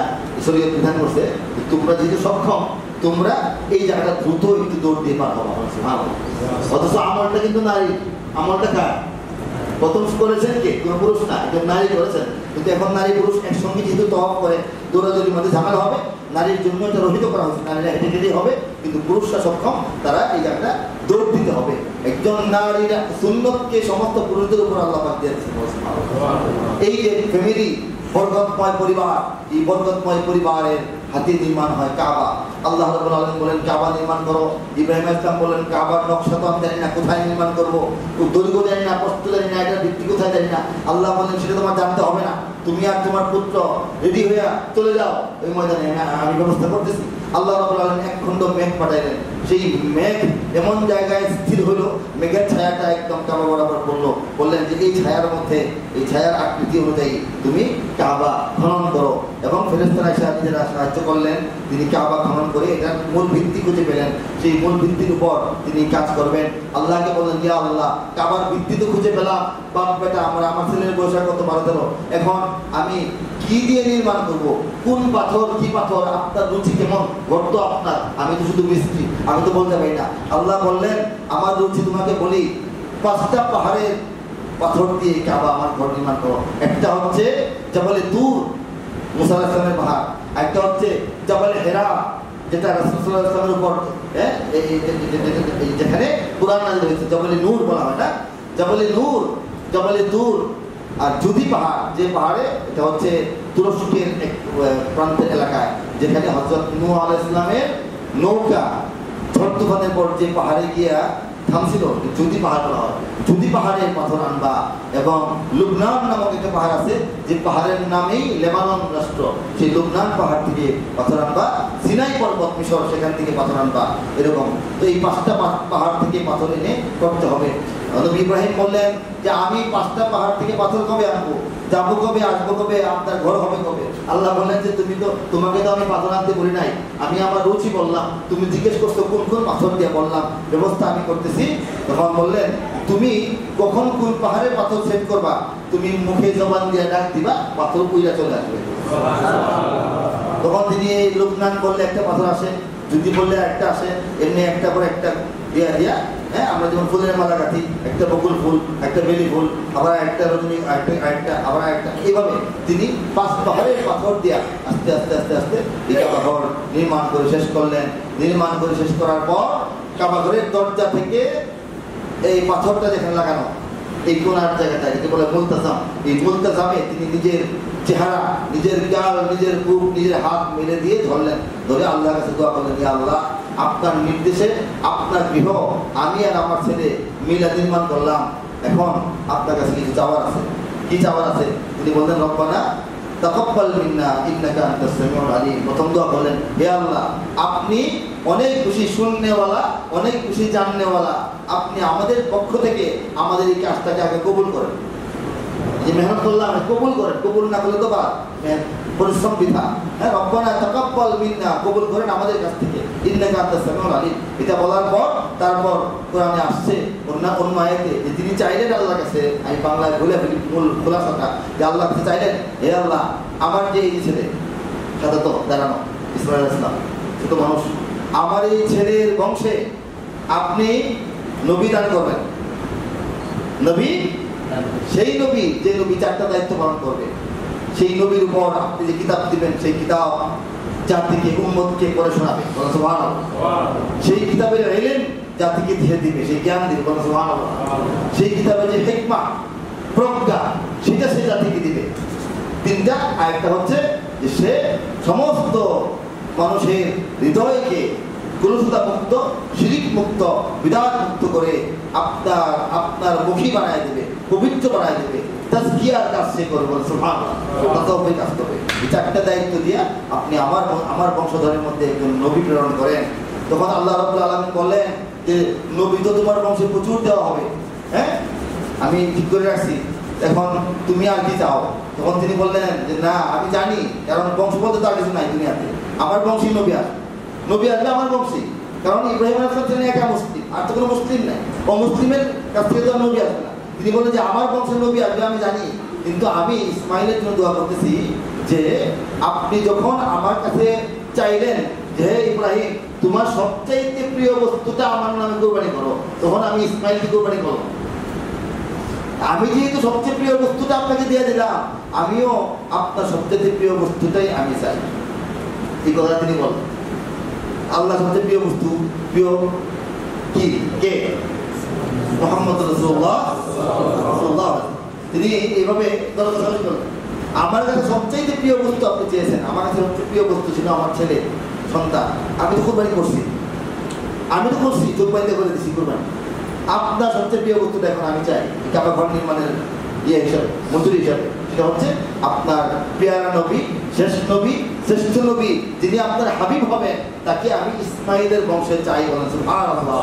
শরীয়ত বিধান করছে, তোমরা যেহেতু সক্ষম তোমরা এই জায়গাটা দ্রুত একটু দৌড় দিয়ে পার হবো। অথচ আমলটা কিন্তু নারী, আমলটা কার? প্রথম করেছেন কে? কোনো পুরুষ না, একজন নারী করেছেন। কিন্তু এখন নারী পুরুষ একসঙ্গে যেহেতু তওয়াফ করে, দৌড়াদৌড়ির মধ্যে ঝামেলা হবে, নারীর জন্য এটা রহিত করা হয়েছে, নারীরা হেঁটে হেঁটেই হবে, কিন্তু পুরুষরা সক্ষম, তারা এই জায়গাটা দৌড় দিতে হবে। একজন নারীরা সুন্নতকে সমস্ত পুরুষদের উপর আল্লাহ পাক দিয়েছে। এই যে ফ্যামিলি, বরকতময় পরিবার, এই বরকতময় পরিবারের হাতে নির্মাণ হয় কাবা। আল্লাহ রাব্বুল আলামিন বলেন কাবা নির্মাণ করো। ইব্রাহিম আলাইহিস সালাম বলেন কাবার নকশা তো আমি জানি না, কোথায় নির্মাণ করবো, দৈর্ঘ্য জানি না, প্রস্থ জানি না, এটার ভিত্তি কোথায় জানি না। আল্লাহ বলেন সেটা তোমার জানতে হবে না, তুমি আর তোমার পুত্র রেডি হয়ে চলে যাও ওই ময়দানে, আমি ব্যবস্থা করতেছি। আল্লাহ রাব্বুল আলামিন 1 খণ্ড মেঘ পাঠাইলেন, সেই মেঘ এমন জায়গায় স্থির হলো, মেঘের ছায়াটা একদম কাবা বরাবর পড়লো। বললেন যে এই ছায়ার মধ্যে, এই ছায়ার আকৃতি অনুযায়ী তুমি কাবা খনন করো। এবং ফেরেশতারা এসে নিজেরা সাহায্য করলেন, তিনি কাবা খনন করে এটার মূল ভিত্তি খুঁজে পেলেন, সেই মূল ভিত্তির উপর তিনি কাজ করবেন। আল্লাহকে বললেন ইয়া আল্লাহ, কাবার ভিত্তি তো খুঁজে পেলাম, বাপ বেটা আমার ছেলের বয়স কত 12-13, এখন আমি কি দিয়ে নির্মাণ করব, কোন পাথর, কি পাথর, আপনার রুচি কেমন, ঘর তো আপনার, আমি তো শুধু মিস্ত্রি, আমি তো বলতে পারি না। আল্লাহ বললেন আমার রুচি তোমাকে বলি, 5টা পাহাড়ের পাথর দিয়ে কাবা আমার ঘর নির্মাণ করো। একটা হচ্ছে জাবালে তুর, মুসা আলাইহিস সালামের পাহাড়, একটা হচ্ছে জাবালে হেরা, যেটা রাসূল সাল্লাল্লাহু আলাইহি ওয়াসাল্লামের উপর যেখানে কুরআন নাযিল হয়েছে, জাবালে নূর বলা হয় না, জাবালে নূর, জাবালে তুর। আর জুদি পাহাড়, যে পাহাড়ে, এটা হচ্ছে তুরস্কের এক প্রান্তের এলাকায়, যেখানে হযরত নূহ আলাইহিস সালামের নৌকা ঝড় তুফানের পর যে পাহাড়ে গিয়া থামছিল, জুদি পাহাড় বলা হয়। জুদি পাহাড়ের পাথর আনবা। এবং লুবনান নামক একটা পাহাড় আছে, যে পাহাড়ের নামেই লেবানন রাষ্ট্র, সেই লুবনান পাহাড় থেকে পাথর আনবা। সিনাই পর্বত মিশর, সেখান থেকে পাথর আনবা। এরকম তো এই 5টা পাহাড় থেকে পাথর এনে করতে হবে। নবী ইব্রাহিম বললেন যে আমি 5টা পাহাড় থেকে পাথর কবে আনবো, যাবো কবে, আসবো কবে, আপনার ঘর হবে কবে? আল্লাহ বললেন যে তোমাকে তো আমি পাথর আনতে বলি নাই, আমি আমার রুচি বললাম, তুমি জিজ্ঞেস করছো কোন কোন পাথর দিয়ে, বললাম ব্যবস্থা আমি করতেছি। তখন বললেন তুমি কখন কোন পাহাড়ে পাথর সেট করবা, তুমি মুখে জবান দিয়ে ডাক দিবা, পাথর পুইরা চলে আসবে। তখন তিনি এই লুবনান বললে একটা পাথর আসে, যদি বললে একটা আসে, এমনি একটা করে একটা দিয়া দিয়া, হ্যাঁ, আমরা যেমন ফুলের মালা গাঁথি, একটা বকুল ফুল, একটা বেলি ফুল, আবার একটা রজনী, একটা আবার একটা, এইভাবে তিনি 5 পাহাড়ের পাথর দিয়া আস্তে আস্তে আস্তে আস্তে এই কাবা ঘর নির্মাণ করে শেষ করলেন। নির্মাণ করে শেষ করার পর কাবা ঘরের দরজা থেকে এই পাথরটা যেখানে লাগানো, এই কোনার জায়গাটা, এটাকে বলে মুলতাজাম। এই মুলতাজামে তিনি নিজের চেহারা, নিজের গাল, নিজের বুক, নিজের হাত মেলে দিয়ে ধরলেন, ধরে আল্লাহর কাছে দোয়া করলেন, ইয়া আল্লাহ, আপনার নির্দেশে আপনার গৃহ আমি আর আমার ছেলে মিলা নির্মাণ করলাম, এখন আপনার কাছে কিছু চাওয়ার আছে। কি চাওয়ার আছে? তিনি বললেন রব্বানা তাকাব্বাল মিন্না ইন্নাকা আনতাস সামিউল আলিম। প্রথম দোয়া করলেন, হে আল্লাহ, আপনি অনেক খুশি শুননেওয়ালা, অনেক খুশি জাননেওয়ালা, আপনি আমাদের পক্ষ থেকে আমাদের এই কাজটাকে আগে কবুল করেন। যে মেহনত করলাম কবুল করেন, কবুল না করলে তো বা পরিশ্রম বৃথা। হ্যাঁ, রব্বানা তাকাব্বাল মিন্না, কবুল করেন আমাদের কাছ থেকে, ইন্নাকা আনতাস সামিউল আলিম। এটা বলার পর তারপর কোরআনে আসছে অন্য আয়াতে যে তিনি চাইলেন আল্লাহর কাছে, আমি বাংলায় বলে ফেলি মূল খোলাসাটা, যে আল্লাহ কাছে চাইলেন, হে আল্লাহ, আমার যে এই ছেলে সাথে তো দাঁড়ানো ইসমাঈল আলাইহিস সালাম ছোট মানুষ, আমার এই ছেলের বংশে আপনি নবী দান করবেন। নবী, সেই নবী যে নবী চারটা দায়িত্ব পালন করবে, সেই নবীর উপর আপনি যে কিতাব দিবেন, সেই কিতাব জাতিকে উম্মতকে পড়ে শোনাবে, সুবহানাল্লাহ। সেই কিতাবের ইলম জাতিকে দিয়ে দিবে, সেই জ্ঞান দিবে, সুবহানাল্লাহ। সেই কিতাবের যে হিকমা, প্রজ্ঞা, সেটা সেই জাতিকে দিবে। তিনটা। আরেকটা হচ্ছে যে সে সমস্ত মানুষের হৃদয়কে কলুষতা মুক্ত, শিরিক মুক্ত, বিদাত মুক্ত করে আপনার মুখী বানায় দেবে, পবিত্র বানায় দেবে, তাজকিয়ার কাজ সে করবে, সুবহানাল্লাহ। তাওহীদ কাজ করবে। এই চারটা দায়িত্ব দিয়ে আপনি আমার বংশধরের মধ্যে একজন নবী প্রেরণ করেন। তখন আল্লাহ রাব্বুল আলামিন বললেন যে নবী তো তোমার বংশে প্রচুর দেওয়া হবে, হ্যাঁ, আমি ঠিক করে রাখছি, এখন তুমি আর কি চাও? তখন তিনি বললেন যে না, আমি জানি, কারণ বংশ বলতে তার কিছু নাই দুনিয়াতে, আমার বংশী নবী আসবে, নবী আসবে আমার বংশী, কারণ ইব্রাহিম আলাইহিস সালাম ছিলেন একা মুসলিম, আর তো কোনো মুসলিম নাই, অমুসলিমের কাছ থেকে তো নবী আসবে না। তিনি বললেন যে আমার বংশের নবী আসবে আমি জানি, কিন্তু আমি ইসমাইলের জন্য দোয়া করতেছি যে আপনি যখন আমার কাছে চাইলেন যে হে ইব্রাহিম, তোমার সবচাইতে প্রিয় বস্তুটা আমার নামে কুরবানি করো, তখন আমি ইসমাইলকে কুরবানি করব। আমি যেহেতু সবচেয়ে প্রিয় বস্তুটা আপনাকে দিয়ে দিলাম, আমিও আপনার সবচেয়ে প্রিয় বস্তুটাই আমি চাই। এই কথা তিনি বলেন। আল্লাহ সবচেয়ে প্রিয় বস্তু, প্রিয় কি কে? মুহাম্মদ রাসূলুল্লাহ সাল্লাল্লাহু আলাইহি। তিনি এইভাবে দরকার করলেন, আমার কাছে সবচেয়ে প্রিয় বস্তু আপনি চেয়েছেন, আমার কাছে সবচেয়ে প্রিয় বস্তু ছিল আমার ছেলে সন্তান। আমি তো কুরবানি করছি, চোখ বাইতে করে দিচ্ছি কুরবানি। আপনার সবচেয়ে প্রিয় বস্তুটা এখন আমি চাই, কাবা ঘর নির্মাণের হিসাবে, মজুরি হিসাবে, সেটা হচ্ছে আপনার পেয়ারা নবী, শ্রেষ্ঠ নবী, যিনি আপনার হাবিব হবেন, তাকে আমি ইসমাইলের বংশে চাই। সুবহানাল্লাহ।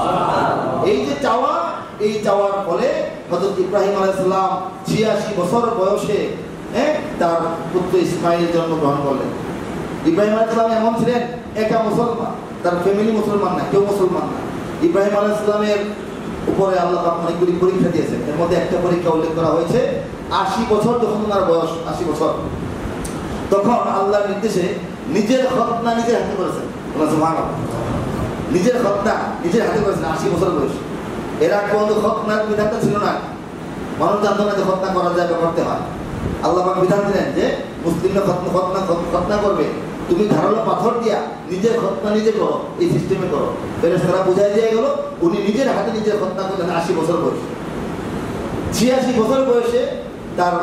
এই যে চাওয়া, এই চাওয়ার ফলে হযরত ইব্রাহিম আলাইহিস সালাম ৮৬ বছর বয়সে তার পুত্র ইসমাইল জন্মগ্রহণ করলেন। ইব্রাহিম আলাইহিস সালাম এমন ছিলেন একা মুসলমান, তার ফ্যামিলি মুসলমান না, কেউ মুসলমান না। ইব্রাহিম আলাইহিস সালামের উপরে আল্লাহ পাক অনেকগুলি পরীক্ষা দিয়েছেন। এর মধ্যে একটা পরীক্ষা উল্লেখ করা হয়েছে, ৮০ বছর যখন ওনার বয়স, ৮০ বছর, তখন আল্লাহর নির্দেশে নিজের খতনা নিজের হাতে করেছেন। সুবহানাল্লাহ। নিজের খতনা নিজের হাতে করেছেন ৮০ বছর বয়স। এর আগে পর্যন্ত খতনার বিধানটা ছিল না, মানুষ জানতো না যে খতনা করা যায় বা করতে হয়। আল্লাহ পাক বিধান দিলেন যে মুসলিমরা খতনা করবে, তুমি ধারালো পাথর দিয়া নিজের খতনা নিজে করো, এই সিস্টেমে করো। ফেরেশতারা বুঝাই দিয়ে গেল, উনি নিজের হাতে নিজের খতনা করলেন ৮০ বছর বয়সে। ৮৬ বছর বয়সে তার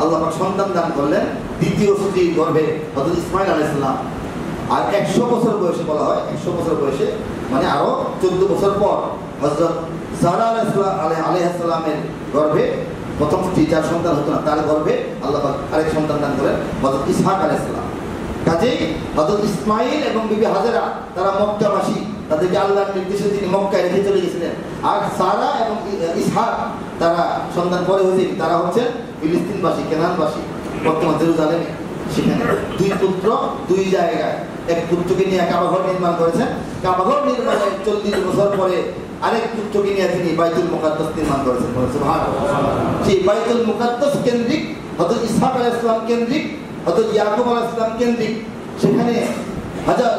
আল্লাহ পাক সন্তান দান করলেন, দ্বিতীয় স্ত্রীর গর্ভে হযরত ইসমাঈল আলাইহিস সালাম। আর ১০০ বছর বয়সে বলা হয়, ১০০ বছর বয়সে মানে আরো ১৪ বছর পর হযরত সারা আলাইহিস সালামের গর্ভে, প্রথম স্ত্রী যার সন্তান হতো না, তার গর্ভে আল্লাহ পাক আরেক সন্তান দান করেন, হযরত ইসহাক আলাইহিস সালাম। কাজেই হযরত ইসমাঈল এবং বিবি হাজেরা তারা মক্কাবাসী, তাদেরকে আল্লাহর নির্দেশে তিনি মক্কায় রেখে চলে গেছিলেন। আর সারা এবং ইসহাক তারা সন্তান পরে হয়েছে, তারা হচ্ছেন ফিলিস্তিনবাসী, কেনানবাসী, বর্তমান জেরুজালেমে। সেখানে দুই পুত্র দুই জায়গায়, এক পুত্রকে নিয়ে কাবাঘর নির্মাণ করেছেন, কাবাঘর নির্মাণের ৪০ বছর পরে আরেক পুত্রকে নিয়ে তিনি বাইতুল মুকাদ্দাস নির্মাণ করেছেন। সুবহানাল্লাহ। সেই বাইতুল মুকাদ্দাস কেন্দ্রিক, হযরত ইসহাক আলাইহিস সালাম কেন্দ্রিক, হযরত ইয়াকুব আলাইহিস সালাম কেন্দ্রিক, সেখানে হাজার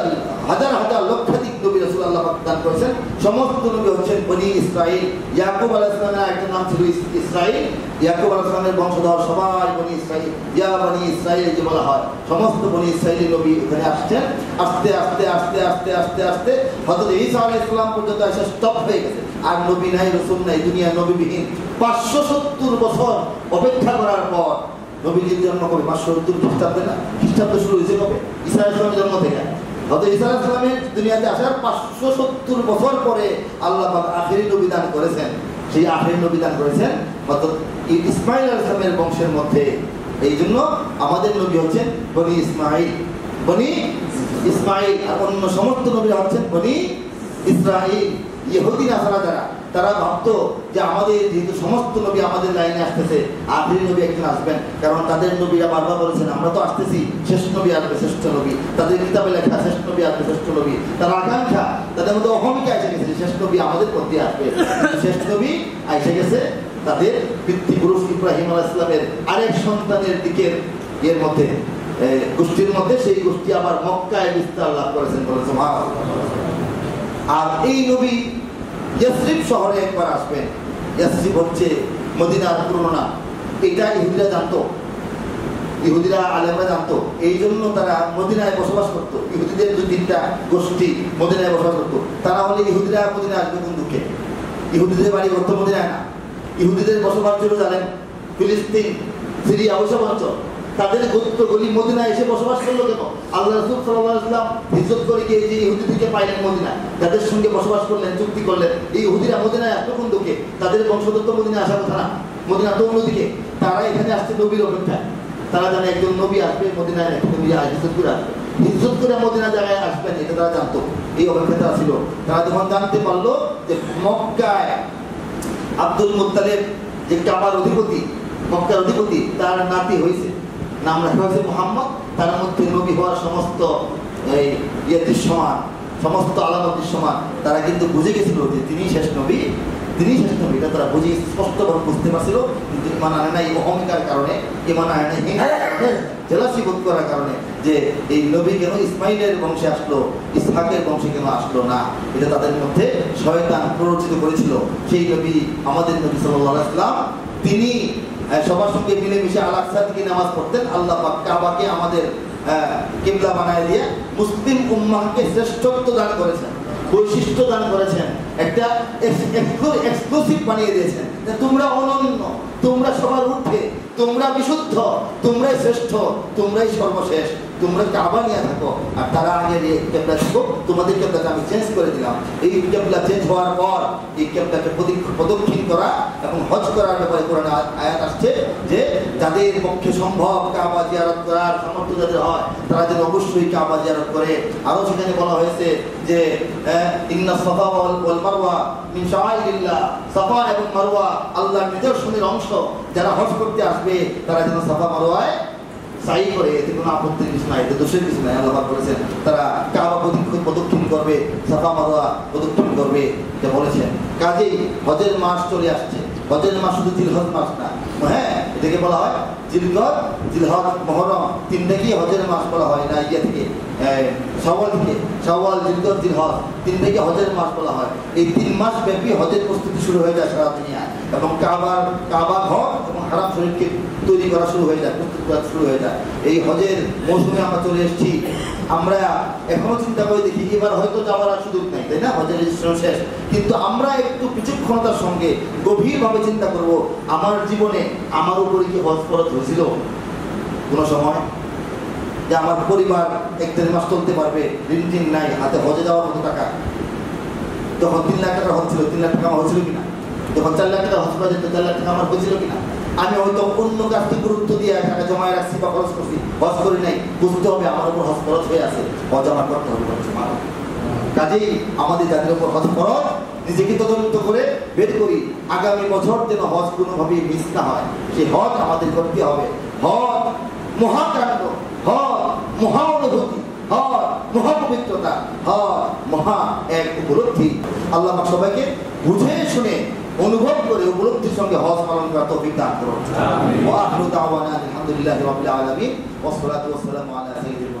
হাজার লক্ষাধিক নবী রাসূল আল্লাহ পাক দান করেছেন। সমস্ত নবী হচ্ছেন বনি ইসরাইল। ইয়াকুব আলাইহিস সালামের একটা নাম ছিল ইসরাইল, ইয়াকুব আলাইহিস সালামের বংশধর সবাই বনি ইসরাইল, ইয়া বনি ইসরাইল যে বলা হয়, সমস্ত বনি ইসরাইলি নবী এখানে আসছেন। আস্তে আস্তে আস্তে আস্তে আস্তে আস্তে হযরত ঈসা আলাইহিস সালাম পর্যন্ত এসে স্টপ হয়ে গেছে, আর নবী নাই, রাসূল নাই, দুনিয়া নবীবিহীন। ৫৭০ বছর অপেক্ষা করার পর নবীজির জন্ম কবে? ৫৭০ খ্রিস্টাব্দে না? খ্রিস্টাব্দ শুরু হয়েছে কবে? ঈসা আলাইহিস সালামের জন্ম থেকে। হযরত ঈসা আলাইহিস সালামের দুনিয়াতে আসার ৫৭০ বছর পরে আল্লাহ পাক আখেরি নবী দান করেছেন। সেই আখেরি নবী দান করেছেন হযরত ইসমাঈল আলাইহিস সালামের বংশের মধ্যে এই জন্য আমাদের নবী হচ্ছেন বনি ইসমাইল, বনি ইসমাইল, আর অন্য সমস্ত নবী হচ্ছেন বনি ইসরাইল। ইহুদি নাসারা যারা, তারা ভাবতো যে আমাদের যেহেতু সমস্ত নবী আমাদের লাইনে আসতেছে, আখেরি নবী একজন আসবেন, কারণ তাদের নবীরা বারবার বলেছেন আমরা তো আসতেছি, শেষ নবী আসবে শ্রেষ্ঠ নবী, তাদের কিতাবে লেখা শেষ নবী আসবে শ্রেষ্ঠ নবী, তার আকাঙ্ক্ষা, তাদের মধ্যে অহমিকা এসে গেছে শেষ নবী আমাদের মধ্যে আসবে। শেষ নবী এসে গেছে তাদের পিতৃপুরুষ ইব্রাহিম আলাইহিস সালামের আরেক সন্তানের দিকের এর মধ্যে, গোষ্ঠীর মধ্যে। সেই গোষ্ঠী আবার মক্কায় বিস্তার লাভ করেছেন, বলেছে আর এই নবী ইয়াসরিব শহরে একবার আসবেন। ইয়াসরিব হচ্ছে মদিনার পুরনো নাম। এটা ইহুদিরা জানতো, ইহুদিরা আলেমরা জানতো, এই জন্য তারা মদিনায় বসবাস করতো। ইহুদিদের দু তিনটা গোষ্ঠী মদিনায় বসবাস করতো। তারা হলে ইহুদিরা মদিনায় আসবে কোন দুঃখে? ইহুদিদের বাড়ি করতো মদিনায় না। ইহুদিদের বসবাস ছিল জানেন ফিলিস্তিন, সিরিয়া, ওইসব অঞ্চল। তাদের গোত্রগুলি মদিনায় এসে বসবাস করলো কেন? আল্লাহ রাসূল সাল্লাল্লাহু আলাইহি ওয়াসাল্লাম হিজরত করে গিয়ে যে ইহুদিদেরকে পাইলেন মদিনায়, তাদের সঙ্গে বসবাস করলেন, চুক্তি করলেন। এই ইহুদিরা মদিনায় আসবে কোন দুঃখে? তাদের বংশধর তো মদিনায় আসার কথা না, মদিনা তো অন্যদিকে। তারা এখানে আসছে নবীর অপেক্ষায়। তারা জানে একজন নবী আসবে মদিনায়, একজন নবী হিজরত করে আসবে, হিজরত করে মদিনা জায়গায় আসবেন, এটা তারা জানতো। এই অপেক্ষা তারা ছিল। তারা যখন জানতে পারলো যে মক্কায় আব্দুল মুত্তালিব যে কাবার অধিপতি, মক্কার অধিপতি, তার নাতি হয়েছে, নাম রাখা হয়েছে মুহাম্মদ। তার মধ্যে নবী হওয়ার সমস্ত দৃশ্যমান, সমস্ত আলামত দৃশ্যমান। তারা কিন্তু বুঝে গেছিল যে তিনি শেষ নবী, তিনি শেষ নবী। এটা তারা বুঝে স্পষ্টভাবে বুঝতে পারছিল, কিন্তু ইমান আনে নাই অহমিকার কারণে, ইমান আনে নাই জেলাসি বোধ করার কারণে, যে এই নবী কেন ইসমাইলের বংশে আসলো, ইসহাকের বংশে কেন আসলো না। এটা তাদের মধ্যে শয়তান প্ররোচিত করেছিল। সেই নবী আমাদের নবী সাল্লাল্লাহু আলাইহি ওয়াসাল্লাম, তিনি সবার সঙ্গে মিলেমিশে আল-আকসা থেকে নামাজ পড়তেন। আল্লাহ পাক কাবাকে আমাদের কিবলা বানায় দিয়ে মুসলিম উম্মাহকে শ্রেষ্ঠত্ব দান করেছেন, বৈশিষ্ট্য দান করেছেন, একটা এক্সক্লুসিভ বানিয়ে দিয়েছেন। তোমরা অনন্য, তোমরা সবার ঊর্ধ্বে, তোমরা বিশুদ্ধ, তোমরাই শ্রেষ্ঠ, তোমরাই সর্বশেষ, তোমরা কাবা নিয়ে থাকো। আর তারা আগে কেবলা থাকো, তোমাদের কেবলাকে আমি চেঞ্জ করে দিলাম। এই কেবলা চেঞ্জ হওয়ার পর এই কেবলাকে প্রদক্ষিণ করা এবং হজ করার ব্যাপারে কোরআনে আয়াত আসছে যে যাদের পক্ষে সম্ভব কাবা জিয়ারত করার সামর্থ্য যাদের হয়, তারা যেন অবশ্যই কাবা জিয়ারত করে। আরো সেখানে বলা হয়েছে যে ইন্না সাফা ওয়াল মারওয়া মিন শাআইরিল্লাহ, সাফা এবং মারওয়া আল্লাহর নিদর্শনের অংশ। যারা হজ করতে আসবে তারা যেন সাফা মারওয়ায় সাই করে, এতে কোনো আপত্তির কিছু নাই, এতে দোষের কিছু নাই। আল্লাহ বলেছেন তারা কাবা প্রদক্ষিণ করবে, সাফা মারওয়া প্রদক্ষিণ করবে, এটা বলেছেন। কাজেই হজের মাস চলে আসছে। হজের মাস শুধু জিলহজ মাস না, হ্যাঁ, এটাকে বলা হয় জিলহজ, জিলহজ, মুহররম, তিনটাকেই হজের মাস বলা হয় না। ইয়ে থেকে শাওয়াল থেকে, শাওয়াল, জিলহজ, জিলহজ, তিনটাকে হজের মাস বলা হয়। এই 3 মাস ব্যাপী হজের প্রস্তুতি শুরু হয়ে যায় সারা দুনিয়ায়, এবং কাবা ঘর এবং হারাম শরীফকে তৈরি করা শুরু হয়ে যায়, প্রস্তুত করা শুরু হয়ে যায়। এই হজের মৌসুমে আমরা চলে এসেছি। আমরা এখনো চিন্তা করে দেখি এবার হয়তো যাওয়ার আর সুযোগ নেই, তাই না? হজের রেজিস্ট্রেশন শেষ। কিন্তু আমরা একটু বিচক্ষণতার সঙ্গে গভীরভাবে চিন্তা করব, আমার জীবনে আমার উপরে কি হজ ফরজ হয়েছিল কোনো সময়? যে আমার পরিবার 1-1.5 মাস চলতে পারবে, ঋণ নাই, হাতে হজে যাওয়ার মতো টাকা। যখন 3 লাখ টাকা হজ ছিল, 3 লাখ টাকা আমার হয়েছিল কিনা? যখন 4 লাখ টাকা হজ করা যেত, 4 লাখ টাকা আমার হয়েছিল কিনা? আমি হয়তো অন্য কাজটি গুরুত্ব দিয়ে টাকা জমায় রাখছি বা খরচ করছি, হজ করি নাই। বুঝতে হবে আমার উপর হজ খরচ হয়ে আছে, হজ আমার করতে হবে। কাজেই আমাদের যাদের উপর হজ খরচ, নিজেকে তদন্ত করে বের করি আগামী বছর যেন হজ কোনোভাবেই মিস না হয়। সেই হজ আমাদের করতে হবে। হজ মহাকাণ্ড, হজ মহা অনুভূতি, হজ মহাপবিত্রতা, হজ মহা এক উপলব্ধি। আল্লাহ সবাইকে বুঝে শুনে অনুভব করে উপলব্ধির সঙ্গে হজ পালন করার তৌফিক দান করুন। ওয়া আখিরু দাওয়ানা আলহামদুলিল্লাহি রাব্বিল আলামিন ওয়া সলাতু ওয়া সালামু আলা সাইয়্যিদিল